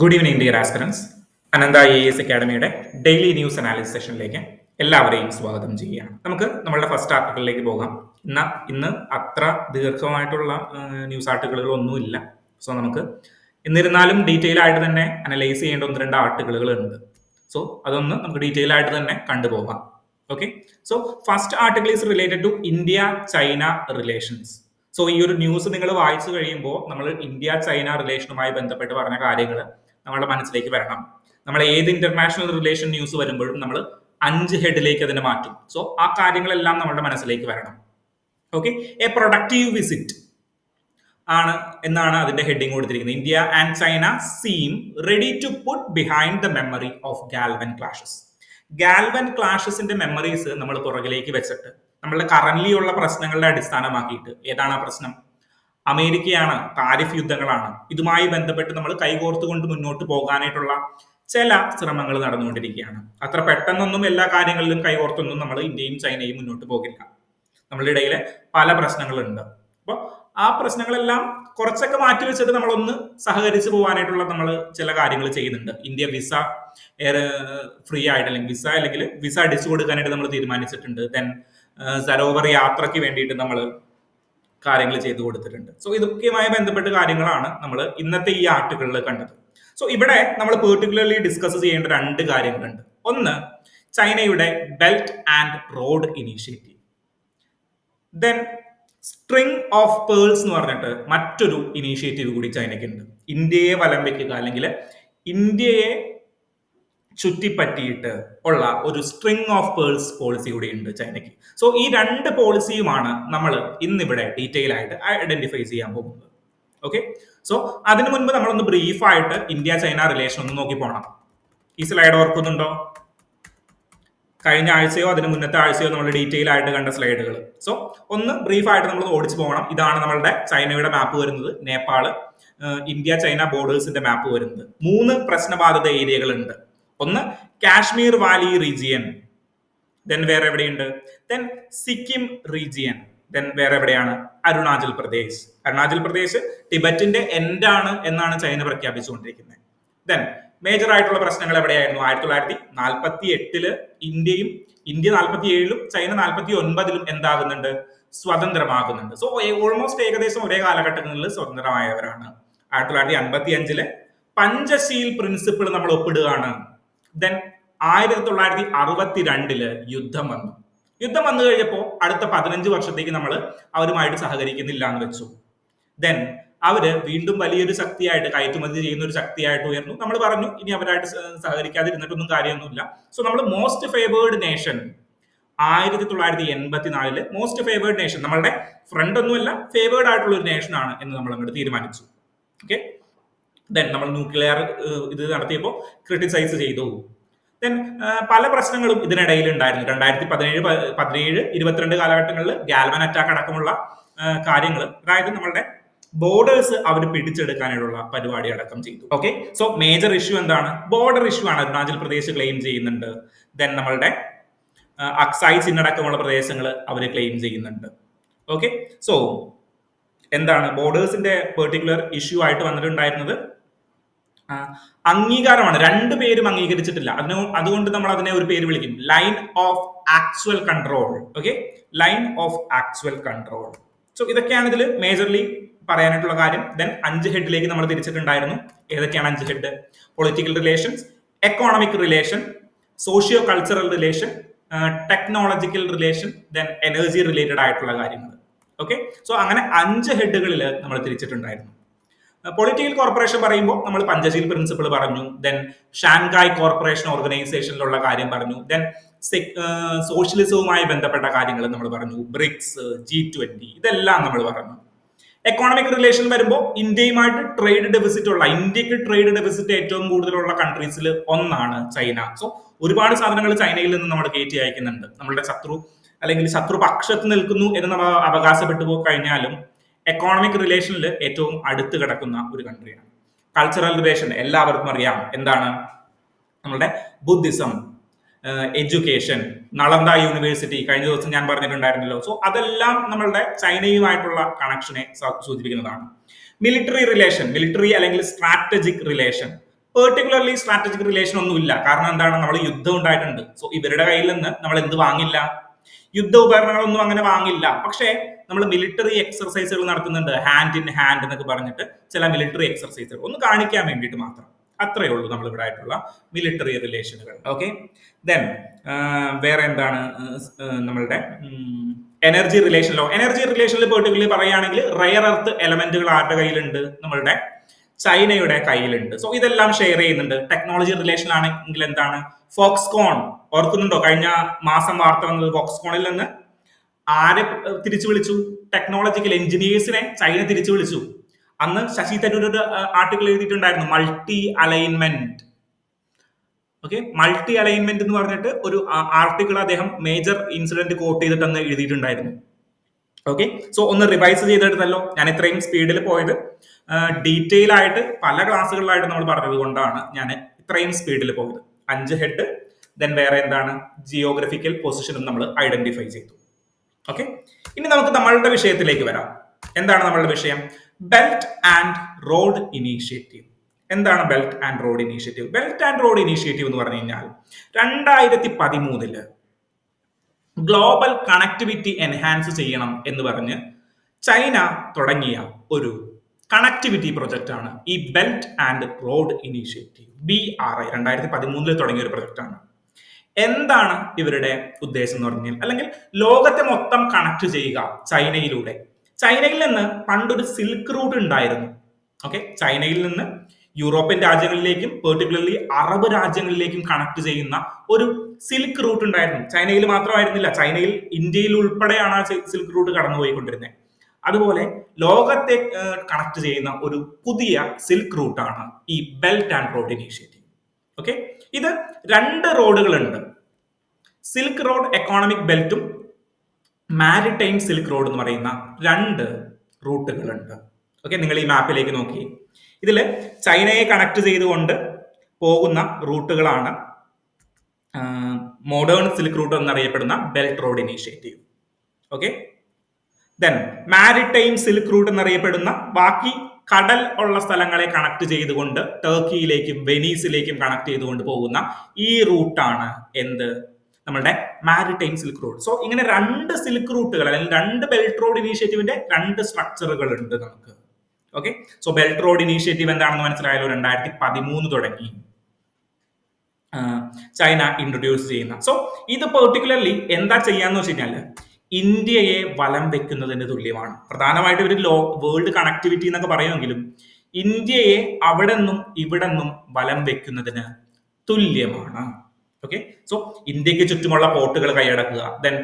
Good evening dear aspirants. Anantha AS അക്കാഡമിയുടെ daily news analysis സെഷനിലേക്ക് എല്ലാവരെയും സ്വാഗതം ചെയ്യുകയാണ്. നമുക്ക് നമ്മളുടെ ഫസ്റ്റ് ആർട്ടിക്കിളിലേക്ക് പോകാം. ഇന്ന് അത്ര ദീർഘമായിട്ടുള്ള ന്യൂസ് ആർട്ടിക്കിളുകളൊന്നുമില്ല. സോ നമുക്ക് എന്നിരുന്നാലും ഡീറ്റെയിൽ ആയിട്ട് തന്നെ അനലൈസ് ചെയ്യേണ്ട ഒന്ന് രണ്ട് ആർട്ടിക്കിളുകൾ ഉണ്ട്. സോ അതൊന്ന് നമുക്ക് ഡീറ്റെയിൽ ആയിട്ട് തന്നെ കണ്ടുപോകാം. Okay, so first article is related to India China relations. So ഈ ഒരു ന്യൂസ് നിങ്ങൾ വായിച്ചു കഴിയുമ്പോൾ നമ്മൾ ഇന്ത്യ ചൈന റിലേഷനുമായി ബന്ധപ്പെട്ട് പറഞ്ഞ കാര്യങ്ങൾ നമ്മുടെ മനസ്സിലേക്ക് വരണം. നമ്മൾ ഏത് ഇന്റർനാഷണൽ റിലേഷൻ ന്യൂസ് വരുമ്പോഴും നമ്മൾ 5 ഹെഡിലേക്ക് അതിനെ മാറ്റും. സോ ആ കാര്യങ്ങളെല്ലാം നമ്മുടെ മനസ്സിലേക്ക് വരണം. ഓക്കെ, എ പ്രൊഡക്റ്റീവ് വിസിറ്റ് ആണ് എന്നാണ് അതിന്റെ ഹെഡിങ് കൊടുത്തിരിക്കുന്നത്. India and China seem ready to put behind the memory of Galwan clashes. Galwan ക്ലാഷസിന്റെ മെമ്മറീസ് നമ്മൾ പുറകിലേക്ക് വെച്ചിട്ട് നമ്മളുടെ കറന്റ്ലി ഉള്ള പ്രശ്നങ്ങളുടെ അടിസ്ഥാനമാക്കിയിട്ട്, ഏതാണ് ആ പ്രശ്നം? അമേരിക്കയാണ്, താരിഫ് യുദ്ധങ്ങളാണ്. ഇതുമായി ബന്ധപ്പെട്ട് നമ്മൾ കൈകോർത്തുകൊണ്ട് മുന്നോട്ട് പോകാനായിട്ടുള്ള ചില ശ്രമങ്ങൾ നടന്നുകൊണ്ടിരിക്കുകയാണ്. അത്ര പെട്ടെന്നൊന്നും എല്ലാ കാര്യങ്ങളിലും കൈകോർത്തൊന്നും നമ്മൾ ഇന്ത്യയും ചൈനയും മുന്നോട്ട് പോകില്ല. നമ്മളുടെ ഇടയിൽ പല പ്രശ്നങ്ങളുണ്ട്. അപ്പോൾ ആ പ്രശ്നങ്ങളെല്ലാം കുറച്ചൊക്കെ മാറ്റി വെച്ചിട്ട് നമ്മളൊന്ന് സഹകരിച്ച് പോകാനായിട്ടുള്ള നമ്മൾ ചില കാര്യങ്ങൾ ചെയ്യുന്നുണ്ട്. ഇന്ത്യ വിസ ഫ്രീ ആയിട്ട് അല്ലെങ്കിൽ വിസ അടിച്ചു കൊടുക്കാനായിട്ട് നമ്മൾ തീരുമാനിച്ചിട്ടുണ്ട്. ദെൻ സരോവർ യാത്രയ്ക്ക് വേണ്ടിയിട്ട് നമ്മൾ കാര്യങ്ങൾ ചെയ്തു കൊടുത്തിട്ടുണ്ട്. സോ ഇതൊക്കെയുമായി ബന്ധപ്പെട്ട കാര്യങ്ങളാണ് നമ്മൾ ഇന്നത്തെ ഈ ആർട്ടിക്കിളിൽ കണ്ടത്. സോ ഇവിടെ നമ്മൾ പെർട്ടിക്കുലർലി ഡിസ്കസ് ചെയ്യേണ്ട 2 കാര്യങ്ങളുണ്ട്. ഒന്ന്, ചൈനയുടെ belt and road initiative. Then string of pearls എന്ന് പറഞ്ഞിട്ട് മറ്റൊരു ഇനീഷ്യേറ്റീവ് കൂടി ചൈനയ്ക്കുണ്ട്. ഇന്ത്യയെ വലം വെക്കുക അല്ലെങ്കിൽ ഇന്ത്യയെ ചുറ്റിപ്പറ്റിയിട്ട് ഉള്ള ഒരു സ്ട്രിങ് ഓഫ് പേൾസ് പോളിസി കൂടി ഉണ്ട് ചൈനയ്ക്ക്. സോ ഈ 2 പോളിസിയുമാണ് നമ്മൾ ഇന്നിവിടെ ഡീറ്റെയിൽ ആയിട്ട് ഐഡന്റിഫൈ ചെയ്യാൻ പോകുന്നത്. ഓക്കെ, സോ അതിനു മുൻപ് നമ്മളൊന്ന് ബ്രീഫായിട്ട് ഇന്ത്യ ചൈന റിലേഷൻ ഒന്ന് നോക്കി പോകണം. ഈ സ്ലൈഡ് ഓർക്കുന്നുണ്ടോ? കഴിഞ്ഞ ആഴ്ചയോ അതിന് മുന്നത്തെ ആഴ്ചയോ നമ്മൾ ഡീറ്റെയിൽ ആയിട്ട് കണ്ട സ്ലൈഡുകൾ. സോ ഒന്ന് ബ്രീഫായിട്ട് നമ്മൾ ഓടിച്ചു പോകണം. ഇതാണ് നമ്മളുടെ ചൈനയുടെ മാപ്പ് വരുന്നത്. നേപ്പാള്, ഇന്ത്യ ചൈന ബോർഡേഴ്സിന്റെ മാപ്പ് വരുന്നത്. 3 പ്രശ്നബാധിത ഏരിയകൾ ഉണ്ട്. ഒന്ന് കാശ്മീർ വാലി റീജിയൻ, ദെൻ വേറെ എവിടെയുണ്ട്? ദെൻ സിക്കിം റീജിയൻ, ദെൻ വേറെ എവിടെയാണ്? അരുണാചൽ പ്രദേശ്. അരുണാചൽ പ്രദേശ് ടിബറ്റിന്റെ എൻഡാണ് എന്നാണ് ചൈന പ്രഖ്യാപിച്ചുകൊണ്ടിരിക്കുന്നത്. ദെൻ മേജർ ആയിട്ടുള്ള പ്രശ്നങ്ങൾ എവിടെയായിരുന്നു? 1948 ഇന്ത്യ 47-ലും ചൈന 49-ലും എന്താകുന്നുണ്ട്? സ്വതന്ത്രമാകുന്നുണ്ട്. സോ ഓൾമോസ്റ്റ് ഏകദേശം ഒരേ കാലഘട്ടങ്ങളിൽ സ്വതന്ത്രമായവരാണ്. 1955 പഞ്ചശീൽ പ്രിൻസിപ്പിൾ നമ്മൾ ഒപ്പിടുകയാണ്. ദെൻ 1962 യുദ്ധം വന്നു. യുദ്ധം വന്നു കഴിഞ്ഞപ്പോൾ അടുത്ത 15 വർഷത്തേക്ക് നമ്മൾ അവരുമായിട്ട് സഹകരിക്കുന്നില്ല എന്ന് വെച്ചു. ദെൻ അവര് വീണ്ടും വലിയൊരു ശക്തിയായിട്ട്, കയറ്റുമതി ചെയ്യുന്ന ഒരു ശക്തിയായിട്ട് ഉയർന്നു. നമ്മൾ പറഞ്ഞു ഇനി അവരായിട്ട് സഹകരിക്കാതിരുന്നിട്ടൊന്നും കാര്യമൊന്നുമില്ല. സോ നമ്മൾ most favoured nation 1984 most favoured nation, നമ്മളുടെ ഫ്രണ്ട് ഒന്നുമല്ല, ഫേവേർഡ് ആയിട്ടുള്ള ഒരു നേഷൻ ആണ് എന്ന് നമ്മൾ അങ്ങോട്ട് തീരുമാനിച്ചു. ഓക്കെ, ദെൻ നമ്മൾ ന്യൂക്ലിയർ ഇത് നടത്തിയപ്പോൾ ക്രിട്ടിസൈസ് ചെയ്തു. ദെൻ പല പ്രശ്നങ്ങളും ഇതിനിടയിൽ ഉണ്ടായിരുന്നു. 2017, 22 കാലഘട്ടങ്ങളിൽ ഗാൽവൻ അറ്റാക്ക് അടക്കമുള്ള കാര്യങ്ങൾ, അതായത് നമ്മളുടെ ബോർഡേഴ്സ് അവർ പിടിച്ചെടുക്കാനുള്ള പരിപാടി അടക്കം ചെയ്തു. ഓക്കെ, സോ മേജർ ഇഷ്യൂ എന്താണ്? ബോർഡർ ഇഷ്യൂ ആണ്. അരുണാചൽ പ്രദേശ് ക്ലെയിം ചെയ്യുന്നുണ്ട്. ദെൻ നമ്മളുടെ അക്സായി ചിന്നടക്കമുള്ള പ്രദേശങ്ങൾ അവർ ക്ലെയിം ചെയ്യുന്നുണ്ട്. ഓക്കെ, സോ എന്താണ് ബോർഡേഴ്സിന്റെ പെർട്ടിക്കുലർ ഇഷ്യൂ ആയിട്ട് വന്നിട്ടുണ്ടായിരുന്നത്? അംഗീകാരമാണ്. 2 പേരും അംഗീകരിച്ചിട്ടില്ല. അതുകൊണ്ട് നമ്മൾ അതിനെ ഒരു പേര് വിളിക്കും, line of actual control. Okay, line of actual control. So ഇതൊക്കെയാണ് ഇതിൽ മേജർലി പറയാനായിട്ടുള്ള കാര്യം. ദെൻ 5 ഹെഡിലേക്ക് നമ്മൾ തിരിച്ചിട്ടുണ്ടായിരുന്നു. ഏതൊക്കെയാണ് 5 head? Political relations, economic relation, socio cultural relation, technological relation, then energy related ആയിട്ടുള്ള കാര്യങ്ങൾ. ഓക്കെ, സോ അങ്ങനെ 5 ഹെഡുകളിൽ നമ്മൾ തിരിച്ചിട്ടുണ്ടായിരുന്നു. പൊളിറ്റിക്കൽ കോർപ്പറേഷൻ പറയുമ്പോൾ നമ്മൾ പഞ്ചശീൽ പ്രിൻസിപ്പിൾ പറഞ്ഞു. ദെൻ ഷാൻഗായ് കോർപ്പറേഷൻ ഓർഗനൈസേഷനിലുള്ള കാര്യം പറഞ്ഞു. ദെൻ സോഷ്യലിസവുമായി ബന്ധപ്പെട്ട കാര്യങ്ങൾ നമ്മൾ പറഞ്ഞു. ബ്രിക്സ്, G20, ഇതെല്ലാം നമ്മൾ പറഞ്ഞു. എക്കോണമിക് റിലേഷൻ വരുമ്പോൾ ഇന്ത്യയുമായിട്ട് ഇന്ത്യക്ക് ട്രേഡ് ഡെഫിസിറ്റ് ഏറ്റവും കൂടുതലുള്ള കൺട്രീസിൽ ഒന്നാണ് ചൈന. സോ ഒരുപാട് സാധനങ്ങൾ ചൈനയിൽ നിന്ന് നമ്മൾ കയറ്റി അയക്കുന്നുണ്ട്. നമ്മളുടെ ശത്രുപക്ഷത്ത് നിൽക്കുന്നു എന്ന് നമ്മൾ അവകാശപ്പെട്ടു പോയി കഴിഞ്ഞാലും എക്കോണമിക് റിലേഷനിൽ ഏറ്റവും അടുത്ത് കിടക്കുന്ന ഒരു കൺട്രിയാണ്. കൾച്ചറൽ റിലേഷൻ എല്ലാവർക്കും അറിയാം. എന്താണ്? നമ്മളുടെ ബുദ്ധിസം, എഡ്യൂക്കേഷൻ, നളന്ദ യൂണിവേഴ്സിറ്റി കഴിഞ്ഞ ദിവസം ഞാൻ പറഞ്ഞിട്ടുണ്ടായിരുന്നല്ലോ. സോ അതെല്ലാം നമ്മളുടെ ചൈനയുമായിട്ടുള്ള കണക്ഷനെ സൂചിപ്പിക്കുന്നതാണ്. മിലിറ്ററി റിലേഷൻ, മിലിറ്ററി അല്ലെങ്കിൽ strategic relation, particularly strategic relation ഒന്നുമില്ല. കാരണം എന്താണ്, നമ്മൾ യുദ്ധം ഉണ്ടായിട്ടുണ്ട്. സോ ഇവരുടെ കയ്യിൽ നിന്ന് നമ്മൾ എന്ത് വാങ്ങില്ല, യുദ്ധ ഉപകരണങ്ങളൊന്നും അങ്ങനെ വാങ്ങില്ല. പക്ഷേ നമ്മൾ മിലിറ്ററി എക്സർസൈസുകൾ നടത്തുന്നുണ്ട്, ഹാൻഡ് ഇൻ ഹാൻഡ് എന്നൊക്കെ പറഞ്ഞിട്ട് ചില മിലിറ്ററി എക്സർസൈസുകൾ ഒന്ന് കാണിക്കാൻ വേണ്ടിയിട്ട് മാത്രം. അത്രയേ ഉള്ളൂ നമ്മൾ ഇവിടെ ആയിട്ടുള്ള മിലിറ്ററി റിലേഷനുകൾ. ഓക്കെ, ദെൻ വേറെ എന്താണ് നമ്മളുടെ എനർജി റിലേഷനിലോ, എനർജി റിലേഷനിൽ പെർട്ടിക്കുലർലി പറയുകയാണെങ്കിൽ റയർ എർത്ത് എലമെന്റുകൾ ആരുടെ കയ്യിലുണ്ട്, നമ്മളുടെ ചൈനയുടെ കയ്യിലുണ്ട്. സോ ഇതെല്ലാം ഷെയർ ചെയ്യുന്നുണ്ട്. ടെക്നോളജി റിലേഷൻ ആണെങ്കിൽ എന്താണ്, ഫോക്സ്കോൺ ഓർക്കുന്നുണ്ടോ? കഴിഞ്ഞ മാസം വാർത്ത വന്നത് ഫോക്സ്കോണിൽ നിന്ന് ആരെ തിരിച്ചു വിളിച്ചു, ടെക്നോളജിക്കൽ എഞ്ചിനീയേഴ്സിനെ ചൈന തിരിച്ചു വിളിച്ചു. അന്ന് ശശി തരൂർ ഒരു ആർട്ടിക്കിൾ എഴുതിയിട്ടുണ്ടായിരുന്നു, multi alignment. Okay, multi alignment എന്ന് പറഞ്ഞിട്ട് ഒരു ആർട്ടിക്കിൾ അദ്ദേഹം മേജർ ഇൻസിഡന്റ് കോട്ട് ചെയ്തിട്ട് അന്ന് എഴുതിയിട്ടുണ്ടായിരുന്നു. ഓക്കെ, സോ ഒന്ന് റിവൈസ് ചെയ്തെടുത്തല്ലോ. ഞാൻ ഇത്രയും സ്പീഡിൽ പോയത് ഡീറ്റെയിൽ ആയിട്ട് പല ക്ലാസ്സുകളിലായിട്ട് നമ്മൾ പറഞ്ഞത് കൊണ്ടാണ് ഞാൻ ഇത്രയും സ്പീഡിൽ പോയത്. 5 ഹെഡ്, ദെൻ വേറെ എന്താണ്, ജിയോഗ്രഫിക്കൽ പൊസിഷനും നമ്മൾ ഐഡന്റിഫൈ ചെയ്തു. ഓക്കെ, ഇനി നമുക്ക് നമ്മളുടെ വിഷയത്തിലേക്ക് വരാം. എന്താണ് നമ്മളുടെ വിഷയം? Belt and road initiative. എന്താണ് belt and road initiative? Belt and road initiative എന്ന് പറഞ്ഞു കഴിഞ്ഞാൽ 2013 ഗ്ലോബൽ കണക്ടിവിറ്റി എൻഹാൻസ് ചെയ്യണം എന്ന് പറഞ്ഞ് ചൈന തുടങ്ങിയ ഒരു കണക്ടിവിറ്റി പ്രൊജക്റ്റ് ആണ് ഈ belt and road initiative, BRI. 2013 തുടങ്ങിയ ഒരു പ്രൊജക്റ്റ് ആണ്. എന്താണ് ഇവരുടെ ഉദ്ദേശം എന്ന് പറഞ്ഞാൽ, അല്ലെങ്കിൽ ലോകത്തെ മൊത്തം കണക്ട് ചെയ്യുക ചൈനയിലൂടെ. ചൈനയിൽ നിന്ന് പണ്ടൊരു സിൽക്ക് റൂട്ട് ഉണ്ടായിരുന്നു. ഓക്കെ, ചൈനയിൽ നിന്ന് യൂറോപ്യൻ രാജ്യങ്ങളിലേക്കും പെർട്ടിക്കുലർലി അറബ് രാജ്യങ്ങളിലേക്കും കണക്ട് ചെയ്യുന്ന ഒരു സിൽക്ക് റൂട്ട് ഉണ്ടായിരുന്നു. ചൈനയിൽ മാത്രമായിരുന്നില്ല, ചൈനയിൽ ഇന്ത്യയിൽ ഉൾപ്പെടെയാണ് ആ സിൽക്ക് റൂട്ട് കടന്നുപോയിക്കൊണ്ടിരുന്നത്. അതുപോലെ ലോകത്തെ കണക്ട് ചെയ്യുന്ന ഒരു പുതിയ സിൽക്ക് റൂട്ടാണ് ഈ belt and road initiative. Okay, ഇത് 2 റോഡുകളുണ്ട്. സിൽക്ക് റോഡ് എക്കോണമിക് ബെൽറ്റും മാരിടൈം സിൽക്ക് റോഡ് എന്ന് പറയുന്ന 2 റൂട്ടുകളുണ്ട്. ഓക്കെ, നിങ്ങൾ ഈ മാപ്പിലേക്ക് നോക്കി, ഇതിൽ ചൈനയെ കണക്ട് ചെയ്തുകൊണ്ട് പോകുന്ന റൂട്ടുകളാണ് മോഡേൺ സിൽക്ക് റൂട്ട് എന്നറിയപ്പെടുന്ന belt road initiative. Okay, then maritime silk route എന്നറിയപ്പെടുന്ന ബാക്കി കടൽ ഉള്ള സ്ഥലങ്ങളെ കണക്ട് ചെയ്തുകൊണ്ട് ടർക്കിയിലേക്കും വെനീസിലേക്കും കണക്ട് ചെയ്തുകൊണ്ട് പോകുന്ന ഈ റൂട്ടാണ് എന്ത്, നമ്മളുടെ മാരിടൈം സിൽക്ക് റൂട്ട്. സോ ഇങ്ങനെ 2 സിൽക്ക് റൂട്ടുകൾ അല്ലെങ്കിൽ 2 ബെൽറ്റ് റോഡ് ഇനീഷ്യേറ്റീവിന്റെ 2 സ്ട്രക്ചറുകൾ ഉണ്ട് നമുക്ക്. Okay, so belt road initiative എന്താണെന്ന് മനസ്സിലായാലോ. 2013 തുടങ്ങി ചൈന ഇൻട്രൊഡ്യൂസ് ചെയ്യുന്ന. സോ ഇത് പെർട്ടിക്കുലർലി എന്താ ചെയ്യാന്ന് വെച്ച് കഴിഞ്ഞാൽ ഇന്ത്യയെ വലം വെക്കുന്നതിന് തുല്യമാണ്. പ്രധാനമായിട്ട് ഒരു വേൾഡ് കണക്ടിവിറ്റി എന്നൊക്കെ പറയുമെങ്കിലും ഇന്ത്യയെ അവിടെ നിന്നും ഇവിടെ നിന്നും വലം വെക്കുന്നതിന് തുല്യമാണ്. ഓക്കെ, സോ ഇന്ത്യക്ക് ചുറ്റുമുള്ള പോർട്ടുകൾ കൈയടക്കുക, ദെൻ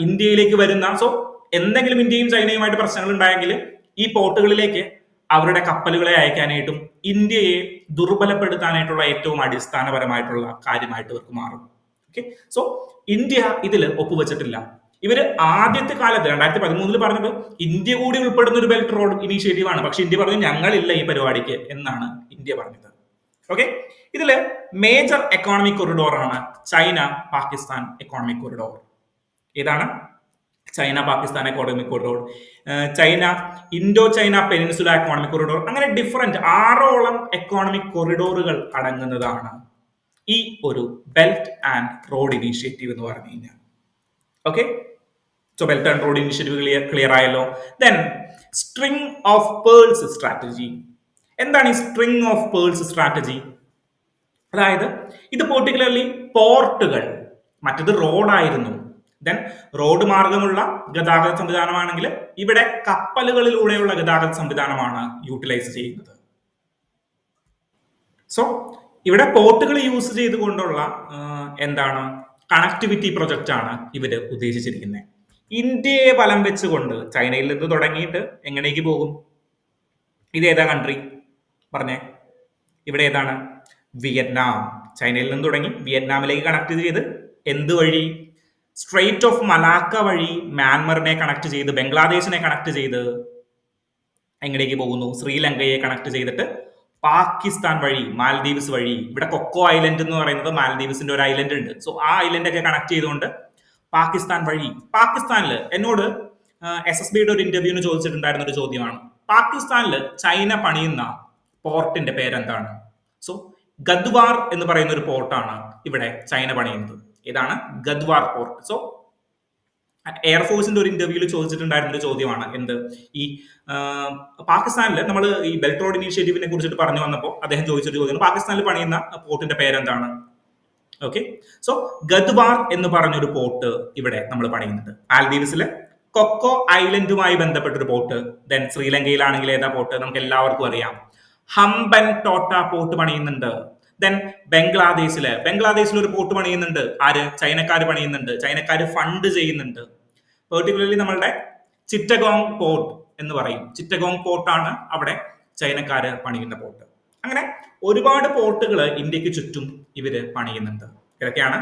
ഇന്ത്യയിലേക്ക് വരുന്ന, സോ എന്തെങ്കിലും ഇന്ത്യയും ചൈനയുമായിട്ട് പ്രശ്നങ്ങൾ ഉണ്ടായെങ്കിൽ ഈ പോർട്ടുകളിലേക്ക് അവരുടെ കപ്പലുകളെ അയക്കാനായിട്ടും ഇന്ത്യയെ ദുർബലപ്പെടുത്താനായിട്ടുള്ള ഏറ്റവും അടിസ്ഥാനപരമായിട്ടുള്ള കാര്യമായിട്ട് ഇവർക്ക് മാറും. ഓക്കെ, സോ ഇന്ത്യ ഇതിൽ ഒപ്പുവെച്ചിട്ടില്ല. ഇവര് ആദ്യത്തെ കാലത്ത് 2013 പറഞ്ഞത് ഇന്ത്യ കൂടി ഉൾപ്പെടുന്ന ഒരു ബെൽറ്റ് റോഡ് ഇനീഷ്യേറ്റീവ് ആണ്. പക്ഷെ ഇന്ത്യ പറഞ്ഞു ഞങ്ങളില്ല ഈ പരിപാടിക്ക് എന്നാണ് ഇന്ത്യ പറഞ്ഞത്. ഓക്കെ, ഇതില് മേജർ എക്കോണമിക് കൊറിഡോർ ആണ് ചൈന പാകിസ്ഥാൻ എക്കോണമിക് കൊറിഡോർ. ഏതാണ്? China Pakistan economic corridor, China Indo China peninsula economic corridor. അങ്ങനെ ഡിഫറെന്റ് 6ഓളം എക്കോണമിക് കൊറിഡോറുകൾ അടങ്ങുന്നതാണ് ഈ ഒരു ബെൽറ്റ് ആൻഡ് റോഡ് ഇനീഷ്യേറ്റീവ് എന്ന് പറഞ്ഞു കഴിഞ്ഞാൽ. Okay, so belt and road initiative clear ആയല്ലോ. Then string of pearls strategy. എന്താണ് ഈ സ്ട്രിംഗ് ഓഫ് പേൾസ് സ്ട്രാറ്റജി? അതായത് ഇത് പെർട്ടിക്കുലർലി പോർട്ടുകൾ, മറ്റത് റോഡായിരുന്നു. ദെൻ റോഡ് മാർഗമുള്ള ഗതാഗത സംവിധാനമാണെങ്കിൽ ഇവിടെ കപ്പലുകളിലൂടെയുള്ള ഗതാഗത സംവിധാനമാണ് യൂട്ടിലൈസ് ചെയ്യുന്നത്. സോ ഇവിടെ പോർട്ടുകൾ യൂസ് ചെയ്തുകൊണ്ടുള്ള എന്താണ് കണക്ടിവിറ്റി പ്രൊജക്റ്റ് ആണ് ഇവര് ഉദ്ദേശിച്ചിരിക്കുന്നത്. ഇന്ത്യയെ വലം വെച്ചുകൊണ്ട് ചൈനയിൽ നിന്ന് തുടങ്ങിയിട്ട് എങ്ങനെയൊക്കെ പോകും? ഇത് ഏതാ കൺട്രി പറഞ്ഞേ? ഇവിടെ ഏതാണ്? വിയറ്റ്നാം. ചൈനയിൽ നിന്ന് തുടങ്ങി വിയറ്റ്നാമിലേക്ക് കണക്ട് ചെയ്ത് എന്ത് വഴി? സ്ട്രെയിറ്റ് ഓഫ് മലാക്ക വഴി മ്യാൻമറിനെ കണക്ട് ചെയ്ത് ബംഗ്ലാദേശിനെ കണക്ട് ചെയ്ത് എങ്ങനെയൊക്കെ പോകുന്നു? ശ്രീലങ്കയെ കണക്ട് ചെയ്തിട്ട് പാകിസ്ഥാൻ വഴി മാൽദീവ്സ് വഴി, ഇവിടെ കൊക്കോ ഐലൻഡ് എന്ന് പറയുന്നത് മാൽദീവ്സിന്റെ ഒരു ഐലൻഡ് ഉണ്ട്. സോ ആ ഐലൻഡ് ഒക്കെ കണക്ട് ചെയ്തുകൊണ്ട് പാകിസ്ഥാൻ വഴി. പാകിസ്ഥാനിൽ എന്നോട് SSBയുടെ ഒരു ഇന്റർവ്യൂവിന് ചോദിച്ചിട്ടുണ്ടായിരുന്ന ഒരു ചോദ്യമാണ്, പാകിസ്ഥാനിൽ ചൈന പണിയുന്ന പോർട്ടിന്റെ പേരെന്താണ്? സോ ഗദ്വാർ എന്ന് പറയുന്ന ഒരു പോർട്ടാണ് ഇവിടെ ചൈന പണിയുന്നത്. ഇതാണ് ഗദ്വാർ പോർട്ട്. സോ എയർഫോഴ്സിന്റെ ഒരു ഇന്റർവ്യൂവിൽ ചോദിച്ചിട്ടുണ്ടായിരുന്ന ഒരു ചോദ്യമാണ് എന്ത്, ഈ പാകിസ്ഥാനിൽ നമ്മൾ ഈ ബെൽറ്റ് റോഡ് ഇനീഷ്യേറ്റീവിനെ കുറിച്ചിട്ട് പറഞ്ഞു വന്നപ്പോൾ അദ്ദേഹം ചോദിച്ചൊരു ചോദ്യം, പാകിസ്ഥാനിൽ പണിയുന്ന പോർട്ടിന്റെ പേരെന്താണ്? ഓക്കെ, സോ ഗദ്വാർ എന്ന് പറഞ്ഞൊരു പോർട്ട് ഇവിടെ നമ്മൾ പണിയുന്നുണ്ട്. ആൽദീവ്സിലെ കൊക്കോ ഐലൻഡുമായി ബന്ധപ്പെട്ടൊരു പോർട്ട്. ദെൻ ശ്രീലങ്കയിലാണെങ്കിൽ ഏതാ പോർട്ട്? നമുക്ക് എല്ലാവർക്കും അറിയാം, ഹംബൻ ടോട്ട പോർട്ട് പണിയുന്നുണ്ട്. ദെൻ ബംഗ്ലാദേശിൽ ഒരു പോർട്ട് പണിയുന്നുണ്ട്. ആര്? ചൈനക്കാർ പണിയുന്നുണ്ട്. ചൈനക്കാർ ഫണ്ട് ചെയ്യുന്നുണ്ട്. പെർട്ടിക്കുലർലി നമ്മളുടെ ചിറ്റഗോങ് പോർട്ട് എന്ന് പറയും. ചിറ്റഗോങ് പോർട്ടാണ് അവിടെ ചൈനക്കാര് പണിയുന്ന പോർട്ട്. അങ്ങനെ ഒരുപാട് പോർട്ടുകൾ ഇന്ത്യക്ക് ചുറ്റും ഇവര് പണിയുന്നുണ്ട്. ഇതൊക്കെയാണ്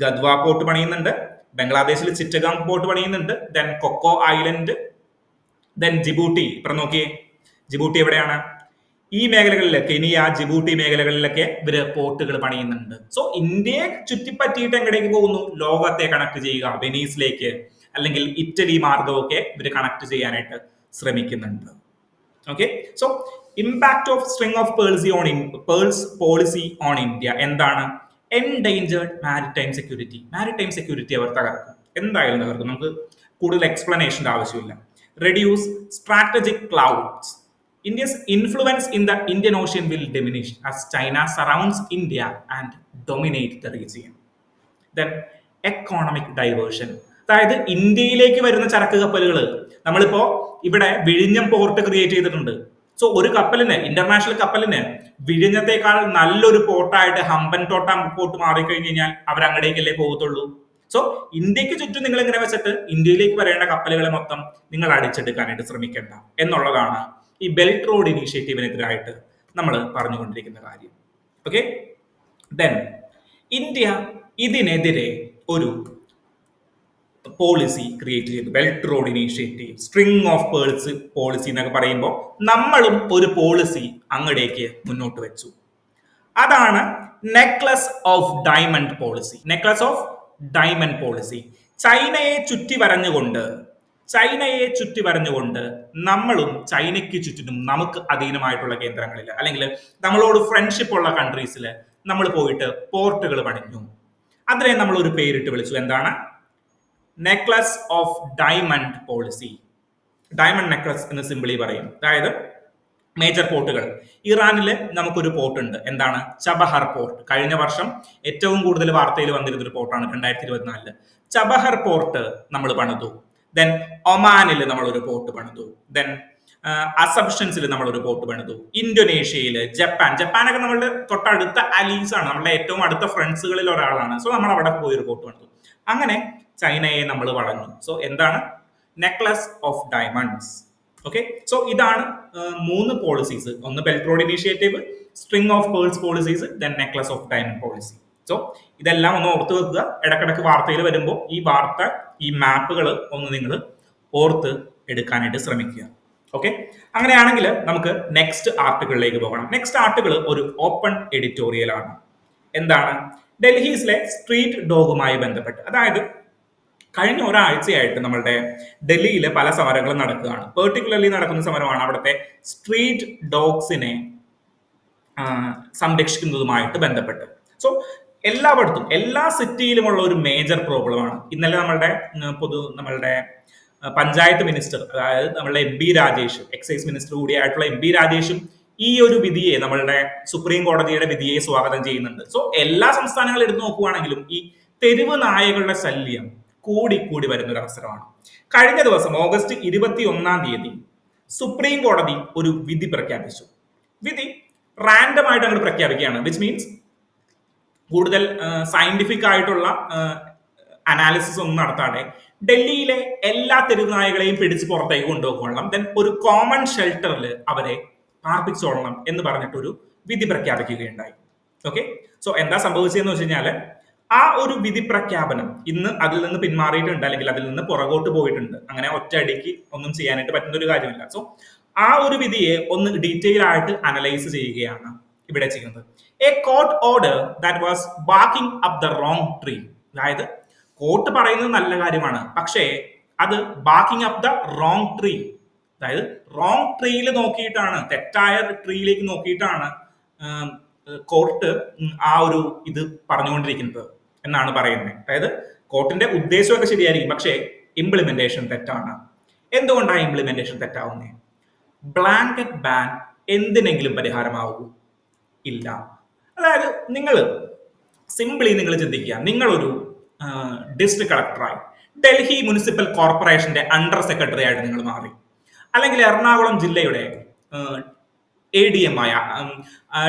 ഗദ്വ പോർട്ട് പണിയുന്നുണ്ട്, ബംഗ്ലാദേശിൽ ചിറ്റഗോങ് പോർട്ട് പണിയുന്നുണ്ട്, then Coco island, then Djibouti. ഇപ്പം നോക്കിയേ, ജിബൂട്ടി എവിടെയാണ്? ഈ മേഖലകളിൽ, കെനിയ, ജിബൂട്ടി മേഖലകളിലൊക്കെ ഇവര് പോർട്ടുകൾ പണിയുന്നുണ്ട്. സോ ഇന്ത്യയെ ചുറ്റിപ്പറ്റിയിട്ട് എങ്ങടേക്ക് പോകുന്നു? ലോകത്തെ കണക്ട് ചെയ്യുക, വെനീസിലേക്ക് അല്ലെങ്കിൽ ഇറ്റലി മാർഗമൊക്കെ ഇവര് കണക്ട് ചെയ്യാനായിട്ട് ശ്രമിക്കുന്നുണ്ട്. Okay, so impact of string of pearls policy on India എന്താണ്? Endangered maritime security. Maritime security അവർ തകർക്കും, എന്തായാലും തകർക്കും. നമുക്ക് കൂടുതൽ എക്സ്പ്ലനേഷന്റെ ആവശ്യമില്ല. Reduce strategic clouds. India's influence in the Indian Ocean will diminish as China surrounds India and dominate the region. Then economic diversion. അതായത് ഇന്ത്യയിലേക്ക് വരുന്ന ചരക്ക് കപ്പലുകൾ, നമ്മളിപ്പോ ഇവിടെ വിഴിഞ്ഞം പോർട്ട് ക്രിയേറ്റ് ചെയ്തിട്ടുണ്ട്. സോ ഒരു കപ്പലിന്, ഇന്റർനാഷണൽ കപ്പലിന് വിഴിഞ്ഞത്തേക്കാൾ നല്ലൊരു പോർട്ടായിട്ട് ഹംബൻ ടോട്ട പോർട്ട് മാറിക്കഴിഞ്ഞ് കഴിഞ്ഞാൽ അവർ അങ്ങടേക്കല്ലേ പോകത്തുള്ളൂ. സോ ഇന്ത്യക്ക് ചുറ്റും നിങ്ങൾ ഇങ്ങനെ വെച്ചിട്ട് ഇന്ത്യയിലേക്ക് വരേണ്ട കപ്പലുകളെ മൊത്തം നിങ്ങൾ അടിച്ചെടുക്കാനായിട്ട് ശ്രമിക്കേണ്ട എന്നുള്ളതാണ് ഈ ബെൽറ്റ് റോഡ് ഇനീഷ്യേറ്റീവിനെതിരായിട്ട് നമ്മൾ പറഞ്ഞുകൊണ്ടിരിക്കുന്ന കാര്യം. ഓക്കെ, ദെൻ ഇന്ത്യ ഇതിനെതിരെ ഒരു പോളിസി ക്രിയേറ്റ് ചെയ്തു. Belt road initiative, string of pearls policy എന്നൊക്കെ പറയുമ്പോൾ നമ്മളും ഒരു പോളിസി അങ്ങടേക്ക് മുന്നോട്ട് വെച്ചു. അതാണ് necklace of diamond policy. Necklace of diamond policy. ചൈനയെ ചുറ്റി വരഞ്ഞുകൊണ്ട് നമ്മളും ചൈനയ്ക്ക് ചുറ്റിനും നമുക്ക് അധീനമായിട്ടുള്ള കേന്ദ്രങ്ങളിൽ അല്ലെങ്കിൽ നമ്മളോട് ഫ്രണ്ട്ഷിപ്പ് ഉള്ള കൺട്രീസിൽ നമ്മൾ പോയിട്ട് പോർട്ടുകൾ പണിഞ്ഞു. അതിനെ നമ്മൾ ഒരു പേരിട്ട് വിളിച്ചു. എന്താണ്? Necklace of diamond policy. Diamond necklace എന്ന് സിംപിളി പറയും. അതായത് മേജർ പോർട്ടുകൾ. ഇറാനിൽ നമുക്കൊരു പോർട്ട് ഉണ്ട്. എന്താണ്? ചബഹർ പോർട്ട്. കഴിഞ്ഞ വർഷം ഏറ്റവും കൂടുതൽ വാർത്തയിൽ വന്നിരുന്ന ഒരു പോർട്ടാണ് 2024. ചബഹർ പോർട്ട് നമ്മൾ പണിതു. ദെൻ ഒമാനിൽ നമ്മളൊരു പോർട്ട് പണിതു. ദെൻ അസംപ്ഷൻസിൽ നമ്മളൊരു പോർട്ട് പണിതു. ഇന്തോനേഷ്യയിൽ, ജപ്പാനൊക്കെ നമ്മളുടെ തൊട്ടടുത്ത അലീസ് ആണ്, നമ്മളുടെ ഏറ്റവും അടുത്ത ഫ്രണ്ട്സുകളിൽ ഒരാളാണ്. സോ നമ്മൾ അവിടെ പോയി ഒരു പോർട്ട് പണിതു. അങ്ങനെ ചൈനയെ നമ്മൾ വളഞ്ഞു. സോ എന്താണ്? Necklace of diamonds. Okay, so ഇതാണ് 3 പോളിസീസ്. ഒന്ന് belt road initiative, string of pearls policies, then necklace of diamond policy. So ഇതെല്ലാം ഒന്ന് ഓർത്ത് വെക്കുക. ഇടക്കിടക്ക് വാർത്തയിൽ വരുമ്പോൾ ഈ മാപ്പുകൾ ഒന്ന് നിങ്ങൾ ഓർത്ത് എടുക്കാനായിട്ട് ശ്രമിക്കുക. ഓക്കെ, അങ്ങനെയാണെങ്കിൽ നമുക്ക് നെക്സ്റ്റ് ആർട്ടിക്കിളിലേക്ക് പോകണം. നെക്സ്റ്റ് ആർട്ടിക്കിൾ ഒരു ഓപ്പൺ എഡിറ്റോറിയൽ ആണ്. എന്താണ്? ഡൽഹിയിലെ സ്ട്രീറ്റ് ഡോഗുമായി ബന്ധപ്പെട്ട്. അതായത് കഴിഞ്ഞ ഒരാഴ്ചയായിട്ട് നമ്മളുടെ ഡൽഹിയിലെ പല സമരങ്ങളും നടക്കുകയാണ്. പെർട്ടിക്കുലർലി നടക്കുന്ന സമരമാണ് അവിടുത്തെ സ്ട്രീറ്റ് ഡോഗ്സിനെ സംരക്ഷിക്കുന്നതുമായിട്ട് ബന്ധപ്പെട്ട്. സോ എല്ലായിടത്തും, എല്ലാ സിറ്റിയിലുമുള്ള ഒരു മേജർ പ്രോബ്ലമാണ്. ഇന്നലെ നമ്മളുടെ പഞ്ചായത്ത് മിനിസ്റ്റർ, അതായത് നമ്മളുടെ MP രാജേഷ്, എക്സൈസ് മിനിസ്റ്റർ കൂടിയായിട്ടുള്ള MP രാജേഷും ഈ ഒരു വിധിയെ, നമ്മളുടെ സുപ്രീം കോടതിയുടെ വിധിയെ സ്വാഗതം ചെയ്യുന്നുണ്ട്. സോ എല്ലാ സംസ്ഥാനങ്ങളും എടുത്തു നോക്കുവാണെങ്കിലും ഈ തെരുവ് നായകളുടെ ശല്യം കൂടി വരുന്ന ഒരു അവസരമാണ്. കഴിഞ്ഞ ദിവസം ഓഗസ്റ്റ് 21 സുപ്രീം കോടതി ഒരു വിധി പ്രഖ്യാപിച്ചു. വിധി റാൻഡം ആയിട്ട് അങ്ങോട്ട് പ്രഖ്യാപിക്കുകയാണ്. വിച്ച് മീൻസ് കൂടുതൽ സയന്റിഫിക് ആയിട്ടുള്ള അനാലിസിസ് ഒന്നും നടത്താതെ ഡൽഹിയിലെ എല്ലാ തെരുവ് നായകളെയും പിടിച്ച് പുറത്തേക്ക് കൊണ്ടുപോകണം, ദെൻ ഒരു കോമൺ ഷെൽട്ടറിൽ അവരെ പാർപ്പിച്ചോളണം എന്ന് പറഞ്ഞിട്ടൊരു വിധി പ്രഖ്യാപിക്കുകയുണ്ടായി. ഓക്കെ, സോ എന്താ സംഭവിച്ചതെന്ന് വെച്ച് കഴിഞ്ഞാൽ ആ ഒരു വിധി പ്രഖ്യാപനം ഇന്ന് അതിൽ നിന്ന് പിന്മാറിയിട്ടുണ്ട്, അല്ലെങ്കിൽ അതിൽ നിന്ന് പുറകോട്ട് പോയിട്ടുണ്ട്. അങ്ങനെ ഒറ്റയടിക്ക് ഒന്നും ചെയ്യാനായിട്ട് പറ്റുന്ന ഒരു കാര്യമില്ല. സോ ആ ഒരു വിധിയെ ഒന്ന് ഡീറ്റെയിൽ ആയിട്ട് അനലൈസ് ചെയ്യുകയാണ് ഇവിടെ ചെയ്യുന്നത്. A court order that was barking up the wrong tree. അതായത് കോർട്ട് പറയുന്നത് നല്ല കാര്യമാണ്, പക്ഷേ അത് barking up the wrong tree, അതായത് റോങ് ട്രീയിൽ നോക്കിയിട്ടാണ്, തെറ്റായ ട്രീയിലേക്ക് നോക്കിയിട്ടാണ് കോർട്ട് ആ ഒരു ഇത് പറഞ്ഞുകൊണ്ടിരിക്കുന്നത് എന്നാണ് പറയുന്നത്. അതായത് കോർട്ടിന്റെ ഉദ്ദേശമൊക്കെ ശരിയായിരിക്കും, പക്ഷേ ഇംപ്ലിമെന്റേഷൻ തെറ്റാണ്. എന്തുകൊണ്ടാണ് ഇംപ്ലിമെന്റേഷൻ തെറ്റാവുന്നത്? ബ്ലാങ്കറ്റ് ബാൻ എന്തിനെങ്കിലും പരിഹാരമാവൂ? ഇല്ല. അതായത് നിങ്ങൾ ചിന്തിക്കുക, നിങ്ങളൊരു ഡിസ്ട്രിക്ട് കളക്ടറായി ഡൽഹി മുനിസിപ്പൽ കോർപ്പറേഷന്റെ അണ്ടർ സെക്രട്ടറി ആയിട്ട് നിങ്ങൾ മാറി, അല്ലെങ്കിൽ എറണാകുളം ജില്ലയുടെ ADM ആയ